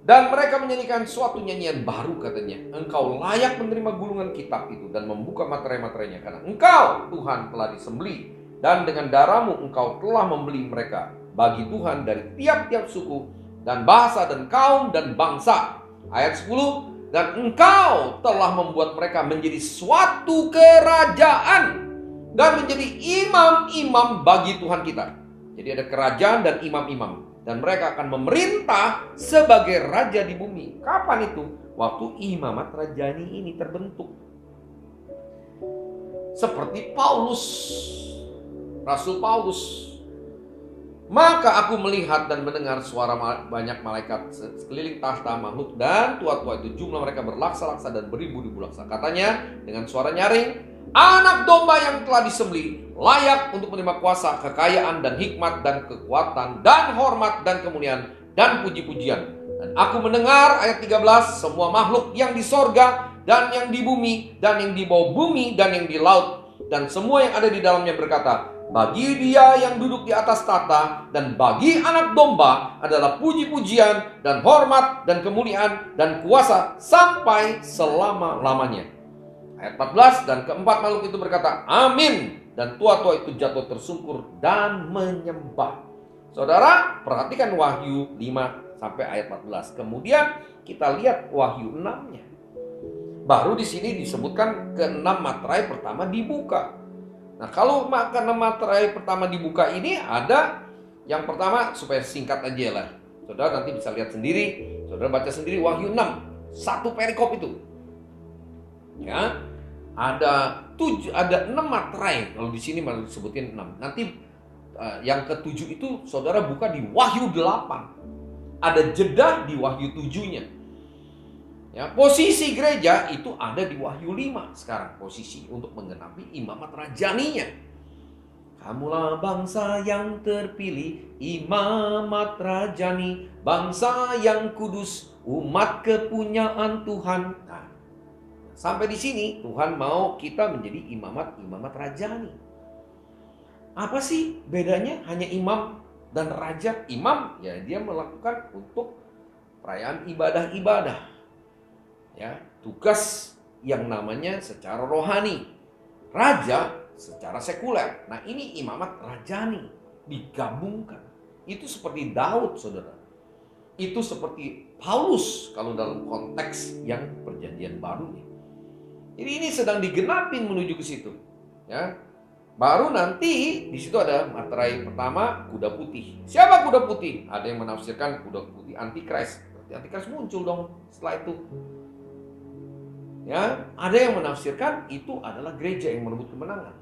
Speaker 3: Dan mereka menyanyikan suatu nyanyian baru katanya. Engkau layak menerima gulungan kitab itu dan membuka materai-materainya. Karena engkau Tuhan telah disembelih. Dan dengan darahmu engkau telah membeli mereka bagi Tuhan dari tiap-tiap suku dan bahasa dan kaum dan bangsa. Ayat 10. Dan engkau telah membuat mereka menjadi suatu kerajaan dan menjadi imam-imam bagi Tuhan kita. Jadi ada kerajaan dan imam-imam. Dan mereka akan memerintah sebagai raja di bumi. Kapan itu? Waktu imamat rajani ini terbentuk. Seperti Paulus, Rasul Paulus. Maka aku melihat dan mendengar suara banyak malaikat sekeliling tahta makhluk dan tua-tua itu. Jumlah mereka berlaksa-laksa dan beribu-ribu laksa. Katanya dengan suara nyaring, anak domba yang telah disembelih layak untuk menerima kuasa, kekayaan dan hikmat dan kekuatan dan hormat dan kemuliaan dan puji-pujian. Dan aku mendengar ayat 13, semua makhluk yang di sorga dan yang di bumi dan yang di bawah bumi dan yang di laut dan semua yang ada di dalamnya berkata, bagi dia yang duduk di atas tahta dan bagi anak domba adalah puji-pujian dan hormat dan kemuliaan dan kuasa sampai selama-lamanya. Ayat 14, dan keempat makhluk itu berkata, amin. Dan tua-tua itu jatuh tersungkur dan menyembah. Saudara, perhatikan Wahyu 5 sampai ayat 14. Kemudian kita lihat Wahyu 6-nya. Baru di sini disebutkan keenam materai pertama dibuka. Nah, kalau keenam materai pertama dibuka ini ada yang pertama, supaya singkat aja lah. Saudara nanti bisa lihat sendiri. Saudara baca sendiri Wahyu 6. Satu perikop itu. Ya, ada 6 materai. Kalau di sini malah disebutin 6. Nanti yang ke-7 itu saudara buka di Wahyu 8. Ada jeda di Wahyu 7-nya. Ya, posisi gereja itu ada di Wahyu 5 sekarang posisi untuk menggenapi imamat rajaninya. Kamulah bangsa yang terpilih, imamat rajani, bangsa yang kudus, umat kepunyaan Tuhan. Nah, sampai di sini Tuhan mau kita menjadi imamat rajani. Apa sih bedanya hanya imam dan raja? Imam ya dia melakukan untuk perayaan ibadah-ibadah. Ya, tugas yang namanya secara rohani. Raja secara sekuler. Nah, ini imamat rajani digabungkan. Itu seperti Daud, saudara. Itu seperti Paulus kalau dalam konteks yang perjanjian barunya. Jadi ini sedang digenapin menuju ke situ. Ya. Baru nanti di situ ada materai pertama kuda putih. Siapa kuda putih? Ada yang menafsirkan kuda putih antikris. Antikris muncul dong setelah itu. Ya, ada yang menafsirkan itu adalah gereja yang merebut kemenangan.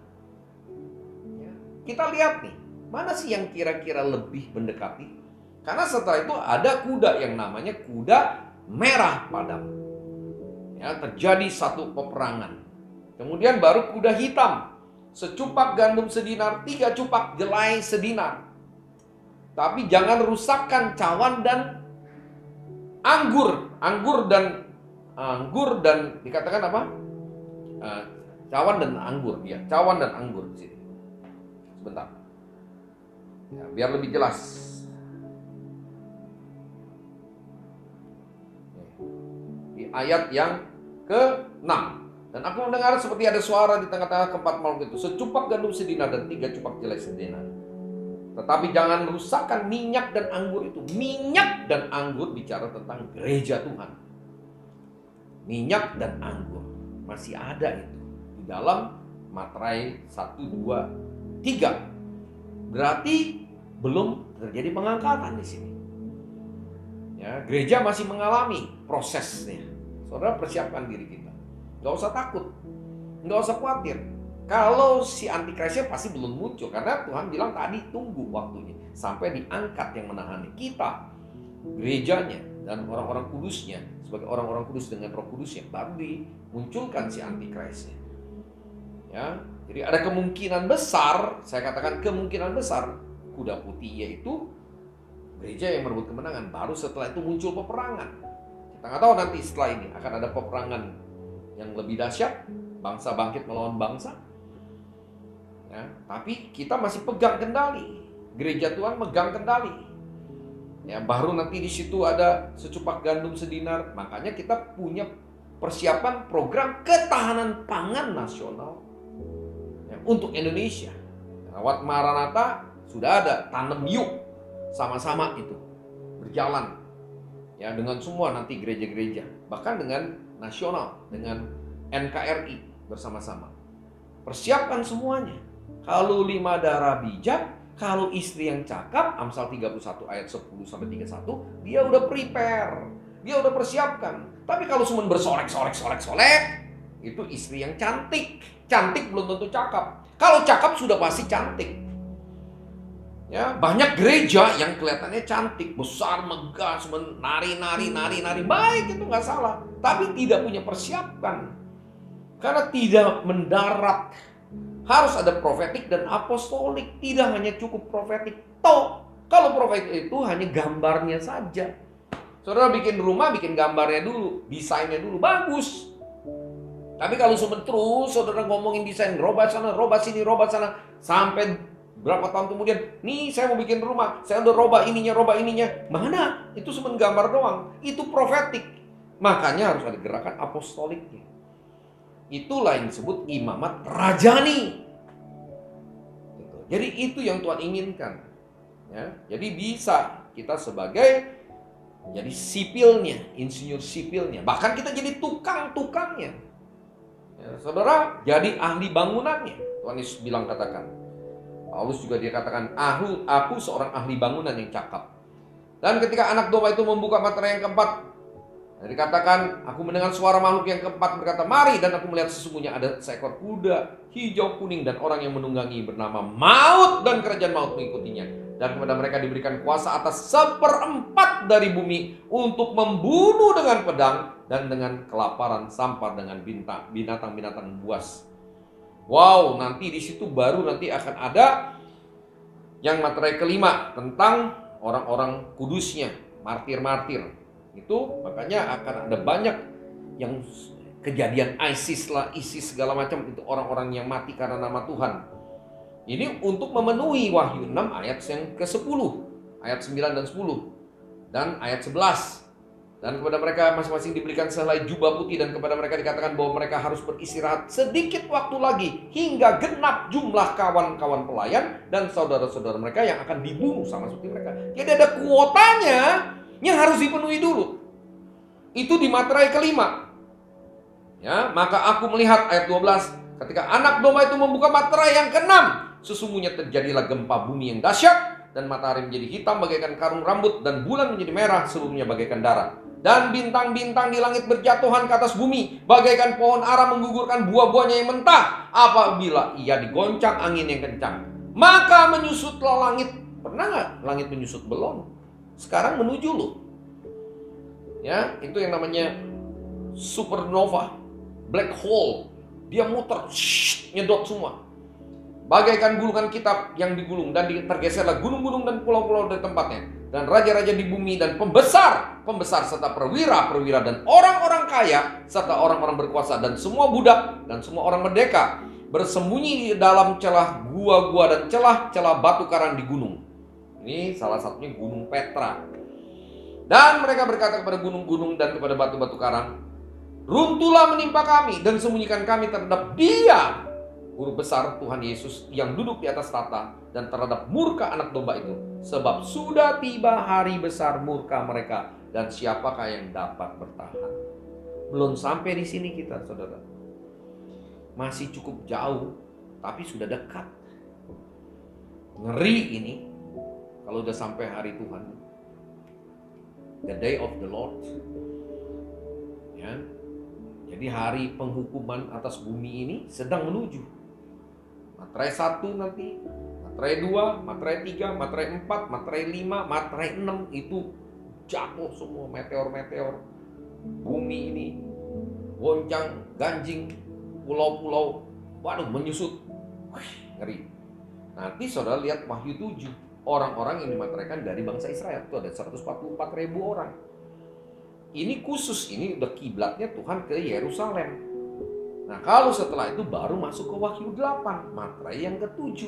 Speaker 3: Ya, kita lihat nih, mana sih yang kira-kira lebih mendekati? Karena setelah itu ada kuda yang namanya kuda merah padam. Ya, terjadi satu peperangan. Kemudian baru kuda hitam. Secupak gandum sedinar, 3 cupak jelai sedinar. Tapi jangan rusakkan cawan dan anggur. Anggur dan dikatakan apa? Cawan dan anggur. Ya, cawan dan anggur di sini. Sebentar. Ya, biar lebih jelas. Di ayat yang ke-6. Dan aku mendengar seperti ada suara di tengah-tengah keempat makhluk itu. Secupak gandum sedinar dan 3 cupak jelai sedinar. Tetapi jangan rusakkan minyak dan anggur itu. Minyak dan anggur bicara tentang gereja Tuhan. Minyak dan anggur masih ada itu di dalam Materai 1, 2, 3. Berarti belum terjadi pengangkatan di sini. Ya, gereja masih mengalami prosesnya. Saudara persiapkan diri kita. Gak usah takut, gak usah khawatir. Kalau si antikristnya pasti belum muncul, karena Tuhan bilang tadi tunggu waktunya sampai diangkat yang menahani kita, gerejanya dan orang-orang kudusnya sebagai orang-orang kudus dengan Roh Kudusnya, baru dimunculkan si antikristnya. Ya, jadi ada kemungkinan besar, saya katakan kemungkinan besar kuda putih yaitu gereja yang merebut kemenangan. Baru setelah itu muncul peperangan. Kita nggak tahu nanti setelah ini akan ada peperangan yang lebih dahsyat, bangsa bangkit melawan bangsa. Ya, tapi kita masih pegang kendali. Gereja Tuhan megang kendali. Ya, baru nanti di situ ada secupak gandum sedinar. Makanya kita punya persiapan program ketahanan pangan nasional ya, untuk Indonesia. Lewat Maranatha sudah ada tanam yuk sama-sama itu berjalan. Ya, dengan semua nanti gereja-gereja, bahkan dengan nasional, dengan NKRI bersama-sama. Persiapkan semuanya. Kalau 5 darah bijak, kalau istri yang cakap, Amsal 31 ayat 10-31, dia udah prepare, dia udah persiapkan. Tapi kalau cuma bersolek, itu istri yang cantik. Cantik belum tentu cakap. Kalau cakap sudah pasti cantik. Ya, banyak gereja yang kelihatannya cantik, besar, megah, nari, baik, itu nggak salah. Tapi tidak punya persiapan, karena tidak mendarat. Harus ada profetik dan apostolik, tidak hanya cukup profetik. Toh, kalau profetik itu hanya gambarnya saja. Saudara bikin rumah, bikin gambarnya dulu, desainnya dulu, bagus. Tapi kalau terus saudara ngomongin desain, robah sana, robah sini, robah sana, sampai berapa tahun kemudian, nih saya mau bikin rumah, saya udah robah ininya, mana? Itu cuma gambar doang, itu profetik. Makanya harus ada gerakan apostoliknya. Itulah yang disebut imamat rajani. Jadi itu yang Tuhan inginkan. Ya, jadi bisa kita sebagai jadi sipilnya, insinyur sipilnya, bahkan kita jadi tukang-tukangnya. Ya, saudara jadi ahli bangunannya. Tuhan Yesus bilang, katakan. Paulus juga dia katakan, aku seorang ahli bangunan yang cakap. Dan ketika anak domba itu membuka materai yang keempat, dikatakan, aku mendengar suara makhluk yang keempat berkata, mari, dan aku melihat sesungguhnya ada seekor kuda hijau kuning dan orang yang menunggangi bernama Maut, dan kerajaan maut mengikutinya. Dan kepada mereka diberikan kuasa atas 1/4 dari bumi untuk membunuh dengan pedang dan dengan kelaparan, sampar dengan binatang-binatang buas. Wow, nanti di situ baru nanti akan ada yang materai kelima tentang orang-orang kudusnya, martir-martir. Itu makanya akan ada banyak yang kejadian ISIS segala macam, itu orang-orang yang mati karena nama Tuhan. Ini untuk memenuhi Wahyu 6 ayat yang ke-10, ayat 9 dan 10 dan ayat 11. Dan kepada mereka masing-masing diberikan sehelai jubah putih, dan kepada mereka dikatakan bahwa mereka harus beristirahat sedikit waktu lagi hingga genap jumlah kawan-kawan pelayan dan saudara-saudara mereka yang akan dibunuh sama seperti mereka. Jadi ada kuotanya yang harus dipenuhi dulu. Itu di materai kelima. Ya, maka aku melihat ayat 12, ketika anak domba itu membuka materai yang ke-6, sesungguhnya terjadilah gempa bumi yang dahsyat, dan matahari menjadi hitam bagaikan karung rambut, dan bulan menjadi merah seluruhnya bagaikan darah. Dan bintang-bintang di langit berjatuhan ke atas bumi, bagaikan pohon ara menggugurkan buah-buahnya yang mentah, apabila ia digoncang angin yang kencang. Maka menyusutlah langit. Pernah nggak langit menyusut? Belum. Sekarang menuju loh. Ya, itu yang namanya supernova, black hole. Dia muter, nyedot semua. Bagaikan gulungan kitab yang digulung dan tergeserlah gunung-gunung dan pulau-pulau dari tempatnya. Dan raja-raja di bumi dan pembesar serta perwira-perwira dan orang-orang kaya serta orang-orang berkuasa dan semua budak dan semua orang merdeka bersembunyi di dalam celah gua-gua dan celah-celah batu karang di gunung. Ini salah satunya Gunung Petra. Dan mereka berkata kepada gunung-gunung dan kepada batu-batu karang, runtuhlah menimpa kami dan sembunyikan kami terhadap Dia, Guru besar Tuhan Yesus yang duduk di atas tahta, dan terhadap murka anak domba itu. Sebab sudah tiba hari besar murka mereka, dan siapakah yang dapat bertahan? Belum sampai di sini kita, saudara. Masih cukup jauh, tapi sudah dekat. Ngeri ini kalau udah sampai hari Tuhan. The day of the Lord. Ya. Jadi hari penghukuman atas bumi ini sedang menuju. Materai 1 nanti, materai 2, materai 3, materai 4, materai 5, materai 6 itu jatuh semua meteor-meteor. Bumi ini goncang, ganjing, pulau-pulau, waduh menyusut. Wah, ngeri. Nanti saudara lihat Wahyu 7, orang-orang yang dimateraikan dari bangsa Israel. Itu ada 144.000 orang. Ini khusus, ini udah kiblatnya Tuhan ke Yerusalem. Nah, kalau setelah itu baru masuk ke Wahyu 8, materai yang ke-7.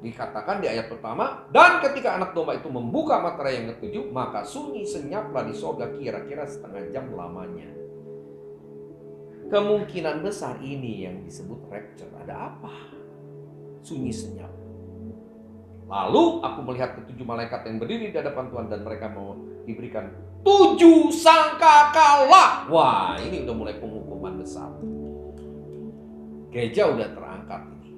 Speaker 3: Dikatakan di ayat pertama, dan ketika anak domba itu membuka materai yang ke-7, maka sunyi senyaplah di sorga kira-kira setengah jam lamanya. Kemungkinan besar ini yang disebut rapture. Ada apa? Sunyi senyap. Lalu aku melihat ke-7 malaikat yang berdiri di hadapan Tuhan, dan mereka mau diberikan 7 sangkakala. Wah, ini udah mulai penghukuman besar. Gereja udah terangkat ini.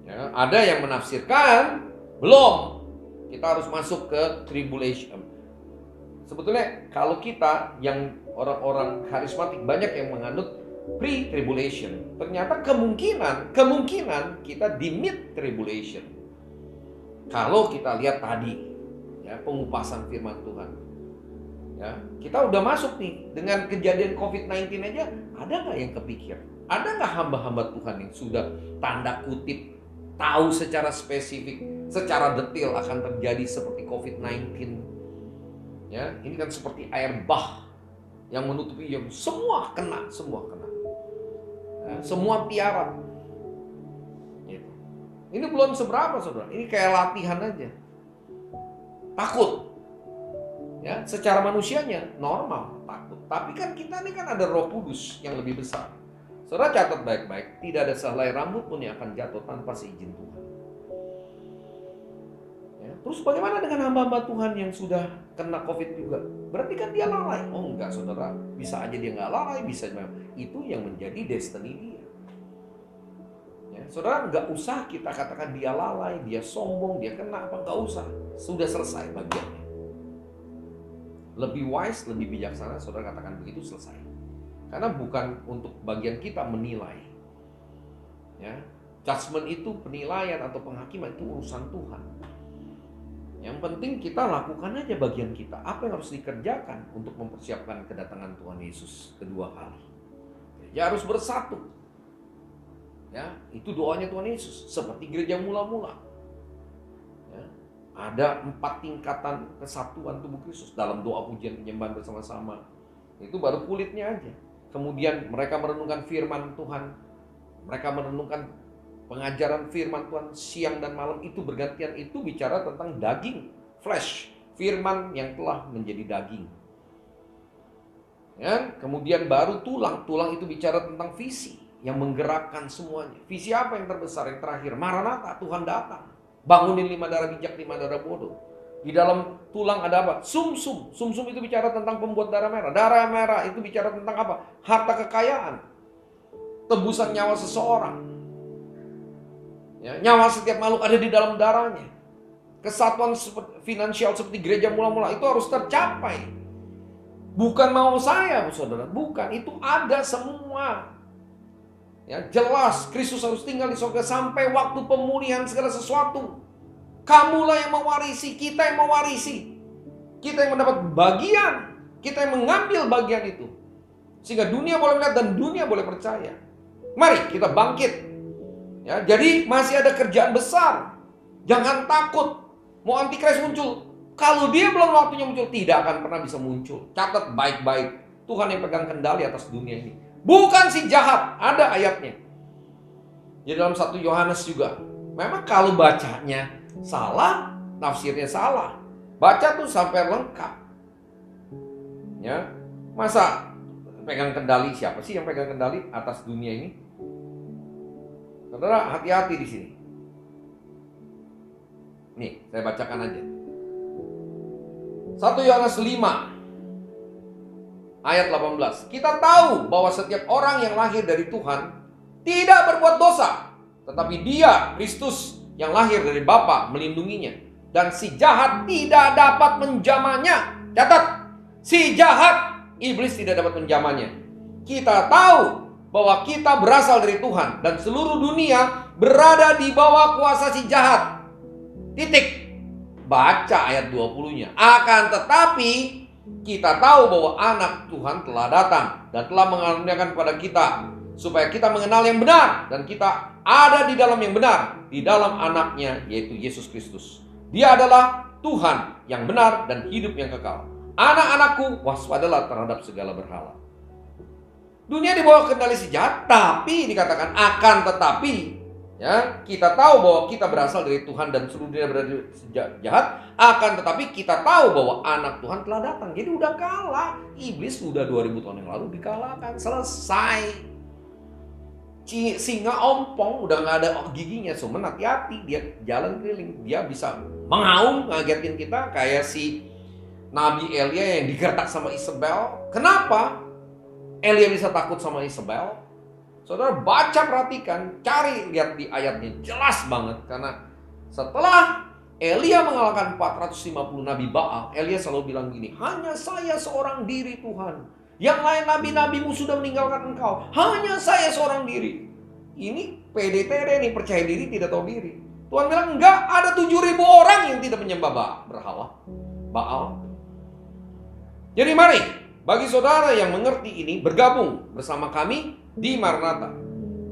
Speaker 3: Ya, ada yang menafsirkan belum. Kita harus masuk ke tribulation. Sebetulnya kalau kita yang orang-orang karismatik banyak yang menganut pre-tribulation. Ternyata kemungkinan kita di mid-tribulation. Kalau kita lihat tadi ya, pengupasan firman Tuhan. Ya, kita udah masuk nih dengan kejadian COVID-19 aja, ada nggak yang kepikir? Ada nggak hamba-hamba Tuhan yang sudah tanda kutip tahu secara spesifik, secara detail akan terjadi seperti COVID-19? Ya, ini kan seperti air bah yang menutupi yang semua kena. Ya, semua tiarap. Gitu. Ini belum seberapa, saudara. Ini kayak latihan aja. Takut. Ya, secara manusianya normal, takut. Tapi kan kita ini kan ada Roh Kudus yang lebih besar. Saudara catat baik-baik, tidak ada sehelai rambut pun yang akan jatuh tanpa seizin Tuhan. Ya, terus bagaimana dengan hamba-hamba Tuhan yang sudah kena COVID juga? Berarti kan dia lalai. Oh enggak, saudara. Bisa aja dia nggak lalai, bisa itu yang menjadi destiny dia. Ya, saudara nggak usah kita katakan dia lalai, dia sombong, dia kena apa, nggak usah. Sudah selesai bagiannya. Lebih wise, lebih bijaksana, saudara katakan begitu, selesai. Karena bukan untuk bagian kita menilai. Ya, judgment itu, penilaian atau penghakiman itu urusan Tuhan. Yang penting kita lakukan aja bagian kita. Apa yang harus dikerjakan untuk mempersiapkan kedatangan Tuhan Yesus kedua kali. Ya, harus bersatu. Ya, itu doanya Tuhan Yesus. Seperti gereja mula-mula. Ya, ada 4 tingkatan kesatuan tubuh Kristus dalam doa pujian penyembahan bersama-sama. Itu baru kulitnya aja. Kemudian mereka merenungkan firman Tuhan. Mereka merenungkan pengajaran firman Tuhan siang dan malam, itu bergantian. Itu bicara tentang daging, flesh, firman yang telah menjadi daging. Ya, kemudian baru tulang. Tulang itu bicara tentang visi yang menggerakkan semuanya. Visi apa yang terbesar, yang terakhir? Maranatha, Tuhan datang. Bangunin 5 darah bijak, 5 darah bodoh. Di dalam tulang ada apa? Sumsum. Sumsum itu bicara tentang pembuat darah merah. Darah merah itu bicara tentang apa? Harta kekayaan. Tebusan nyawa seseorang. Ya, nyawa setiap makhluk ada di dalam darahnya. Kesatuan finansial seperti gereja mula-mula itu harus tercapai. Bukan mau saya, saudara. Bukan. Itu ada semua. Ya, jelas Kristus harus tinggal di surga sampai waktu pemulihan segala sesuatu. Kamulah yang mewarisi, kita yang mewarisi. Kita yang mendapat bagian, kita yang mengambil bagian itu. Sehingga dunia boleh melihat dan dunia boleh percaya. Mari kita bangkit. Ya, jadi masih ada kerjaan besar. Jangan takut mau antikris muncul. Kalau dia belum waktunya muncul, tidak akan pernah bisa muncul. Catat baik-baik. Tuhan yang pegang kendali atas dunia ini. Bukan si jahat. Ada ayatnya. Jadi dalam 1 Yohanes juga. Memang kalau bacanya salah, tafsirnya salah. Baca tuh sampai lengkap. Ya, masa pegang kendali, siapa sih yang pegang kendali atas dunia ini? Saudara, hati-hati di sini. Nih, saya bacakan aja. 1 Yohanes 5 ayat 18. Kita tahu bahwa setiap orang yang lahir dari Tuhan tidak berbuat dosa, tetapi Dia, Kristus, yang lahir dari Bapa melindunginya, dan si jahat tidak dapat menjamahnya. Catat, si jahat, iblis tidak dapat menjamahnya. Kita tahu bahwa kita berasal dari Tuhan dan seluruh dunia berada di bawah kuasa si jahat. Titik. Baca ayat 20-nya. Akan tetapi kita tahu bahwa anak Tuhan telah datang dan telah mengaruniakan kepada kita supaya kita mengenal yang benar dan kita ada di dalam yang benar, di dalam anaknya yaitu Yesus Kristus. Dia adalah Tuhan yang benar dan hidup yang kekal. Anak-anakku, waspadalah terhadap segala berhala. Dunia di bawah kendali si jahat, tapi dikatakan akan tetapi, ya, kita tahu bahwa kita berasal dari Tuhan dan seluruh dunia berada di jahat. Akan tetapi kita tahu bahwa anak Tuhan telah datang. Jadi udah kalah. Iblis sudah 2000 tahun yang lalu dikalahkan. Selesai. Singa ompong udah gak ada giginya. Cuman hati-hati, dia jalan keliling. Dia bisa mengaum, ngagetin kita. Kayak si Nabi Elia yang digertak sama Isabel. Kenapa Elia bisa takut sama Isabel? Saudara baca, perhatikan, cari, lihat di ayatnya, jelas banget. Karena setelah Elia mengalahkan 450 Nabi Baal, Elia selalu bilang gini, hanya saya seorang diri Tuhan. Yang lain nabi-nabimu sudah meninggalkan engkau. Hanya saya seorang diri. Ini PDTD nih, percaya diri tidak tahu diri. Tuhan bilang enggak, ada 7.000 orang yang tidak menyembah berhala Baal. Jadi mari, bagi saudara yang mengerti ini, bergabung bersama kami di Maranatha.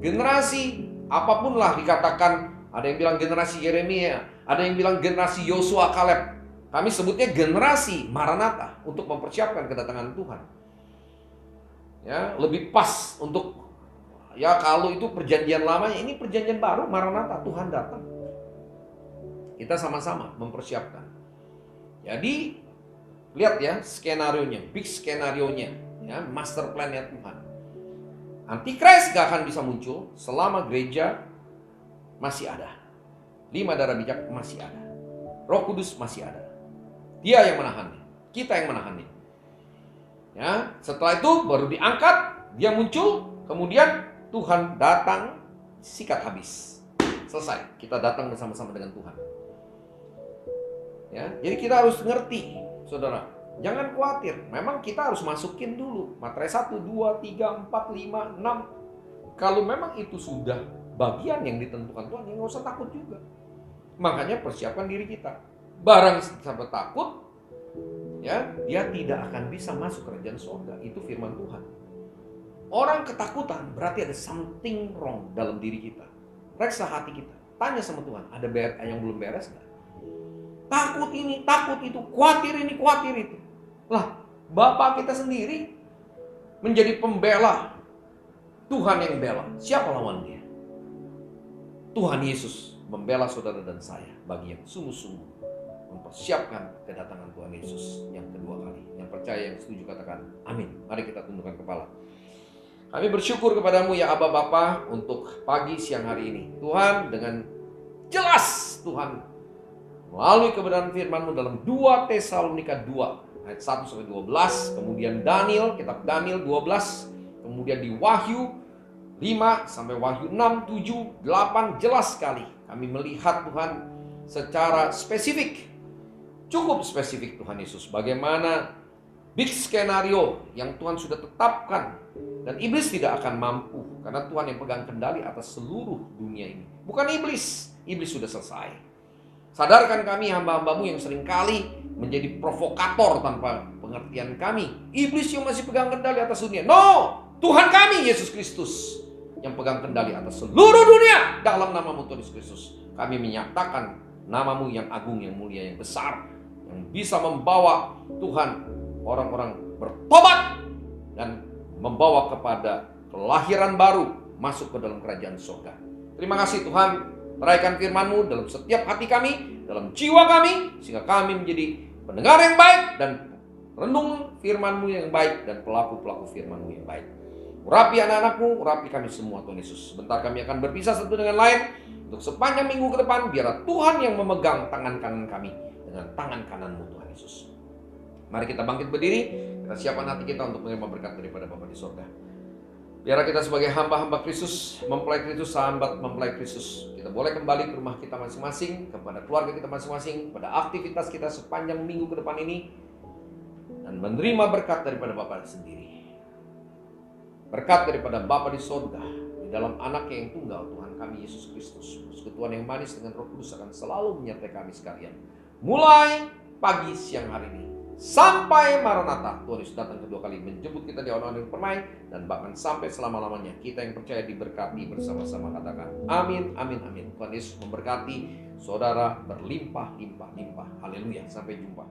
Speaker 3: Generasi apapun lah dikatakan, ada yang bilang generasi Yeremia, ada yang bilang generasi Yosua Kaleb. Kami sebutnya generasi Maranatha untuk mempersiapkan kedatangan Tuhan. Ya, lebih pas untuk, ya kalau itu perjanjian lamanya, ini perjanjian baru, Maranatha, Tuhan datang. Kita sama-sama mempersiapkan. Jadi lihat ya skenarionya, big skenarionya, ya, master plan-nya Tuhan. Antikris gak akan bisa muncul selama gereja masih ada. 5 darah bijak masih ada. Roh Kudus masih ada. Dia yang menahannya. Kita yang menahannya. Ya, setelah itu baru diangkat, dia muncul, kemudian Tuhan datang, sikat habis. Selesai. Kita datang bersama-sama dengan Tuhan. Ya, jadi kita harus ngerti, saudara. Jangan khawatir, memang kita harus masukin dulu materai 1, 2, 3, 4, 5, 6. Kalau memang itu sudah bagian yang ditentukan Tuhan, ya nggak usah takut juga. Makanya persiapkan diri kita. Barang sampai takut, ya, dia tidak akan bisa masuk kerajaan surga. Itu firman Tuhan. Orang ketakutan berarti ada something wrong dalam diri kita. Reksa hati kita. Tanya sama Tuhan, ada yang belum beres nggak? Takut ini, takut itu, khawatir ini, khawatir itu. Lah, Bapak kita sendiri menjadi pembela. Tuhan yang bela. Siapa lawan dia? Tuhan Yesus membela saudara dan saya bagi yang sungguh-sungguh mempersiapkan kedatangan Tuhan Yesus yang kedua kali. Yang percaya, yang setuju katakan amin. Mari kita tundukkan kepala. Kami bersyukur kepadamu ya Aba Bapa untuk pagi siang hari ini. Tuhan, dengan jelas Tuhan melalui kebenaran firman-Mu dalam 2 Tesalonika 2 ayat 1 sampai 12, kemudian Daniel, kitab Daniel 12, kemudian di Wahyu 5 sampai Wahyu 6, 7, 8, jelas sekali kami melihat Tuhan secara spesifik, cukup spesifik Tuhan Yesus, bagaimana big skenario yang Tuhan sudah tetapkan dan iblis tidak akan mampu karena Tuhan yang pegang kendali atas seluruh dunia ini. Bukan iblis, iblis sudah selesai. Sadarkan kami hamba-hambamu yang seringkali menjadi provokator tanpa pengertian kami. Iblis yang masih pegang kendali atas dunia. No, Tuhan kami Yesus Kristus yang pegang kendali atas seluruh dunia. Dalam namamu Tuhan Yesus Kristus, kami menyatakan namamu yang agung, yang mulia, yang besar, yang bisa membawa Tuhan orang-orang bertobat dan membawa kepada kelahiran baru masuk ke dalam kerajaan surga. Terima kasih Tuhan. Teraikan firman-Mu dalam setiap hati kami, dalam jiwa kami, sehingga kami menjadi pendengar yang baik dan renung firman-Mu yang baik dan pelaku-pelaku firman-Mu yang baik. Urapi anak-anak-Mu, urapi kami semua Tuhan Yesus. Sebentar kami akan berpisah satu dengan lain. Untuk sepanjang minggu ke depan, biarlah Tuhan yang memegang tangan kanan kami dengan tangan kanan-Mu Tuhan Yesus. Mari kita bangkit berdiri, kita siapkan hati kita untuk menerima berkat daripada Bapa di surga. Biarlah kita sebagai hamba-hamba Kristus, mempelai Kristus, sahabat mempelai Kristus, kita boleh kembali ke rumah kita masing-masing, kepada keluarga kita masing-masing, pada aktivitas kita sepanjang minggu ke depan ini, dan menerima berkat daripada Bapa sendiri. Berkat daripada Bapa di surga, di dalam Anaknya yang tunggal, Tuhan kami Yesus Kristus. Persekutuan yang manis dengan Roh Kudus akan selalu menyertai kami sekalian. Mulai pagi siang hari ini sampai Maranatha, Tuhan Yesus datang kedua kali menjemput kita di awan-awan yang permai, dan bahkan sampai selama-lamanya kita yang percaya diberkati bersama-sama. Katakan amin, amin, amin. Tuhan Yesus memberkati saudara berlimpah-limpah-limpah. Haleluya, sampai jumpa.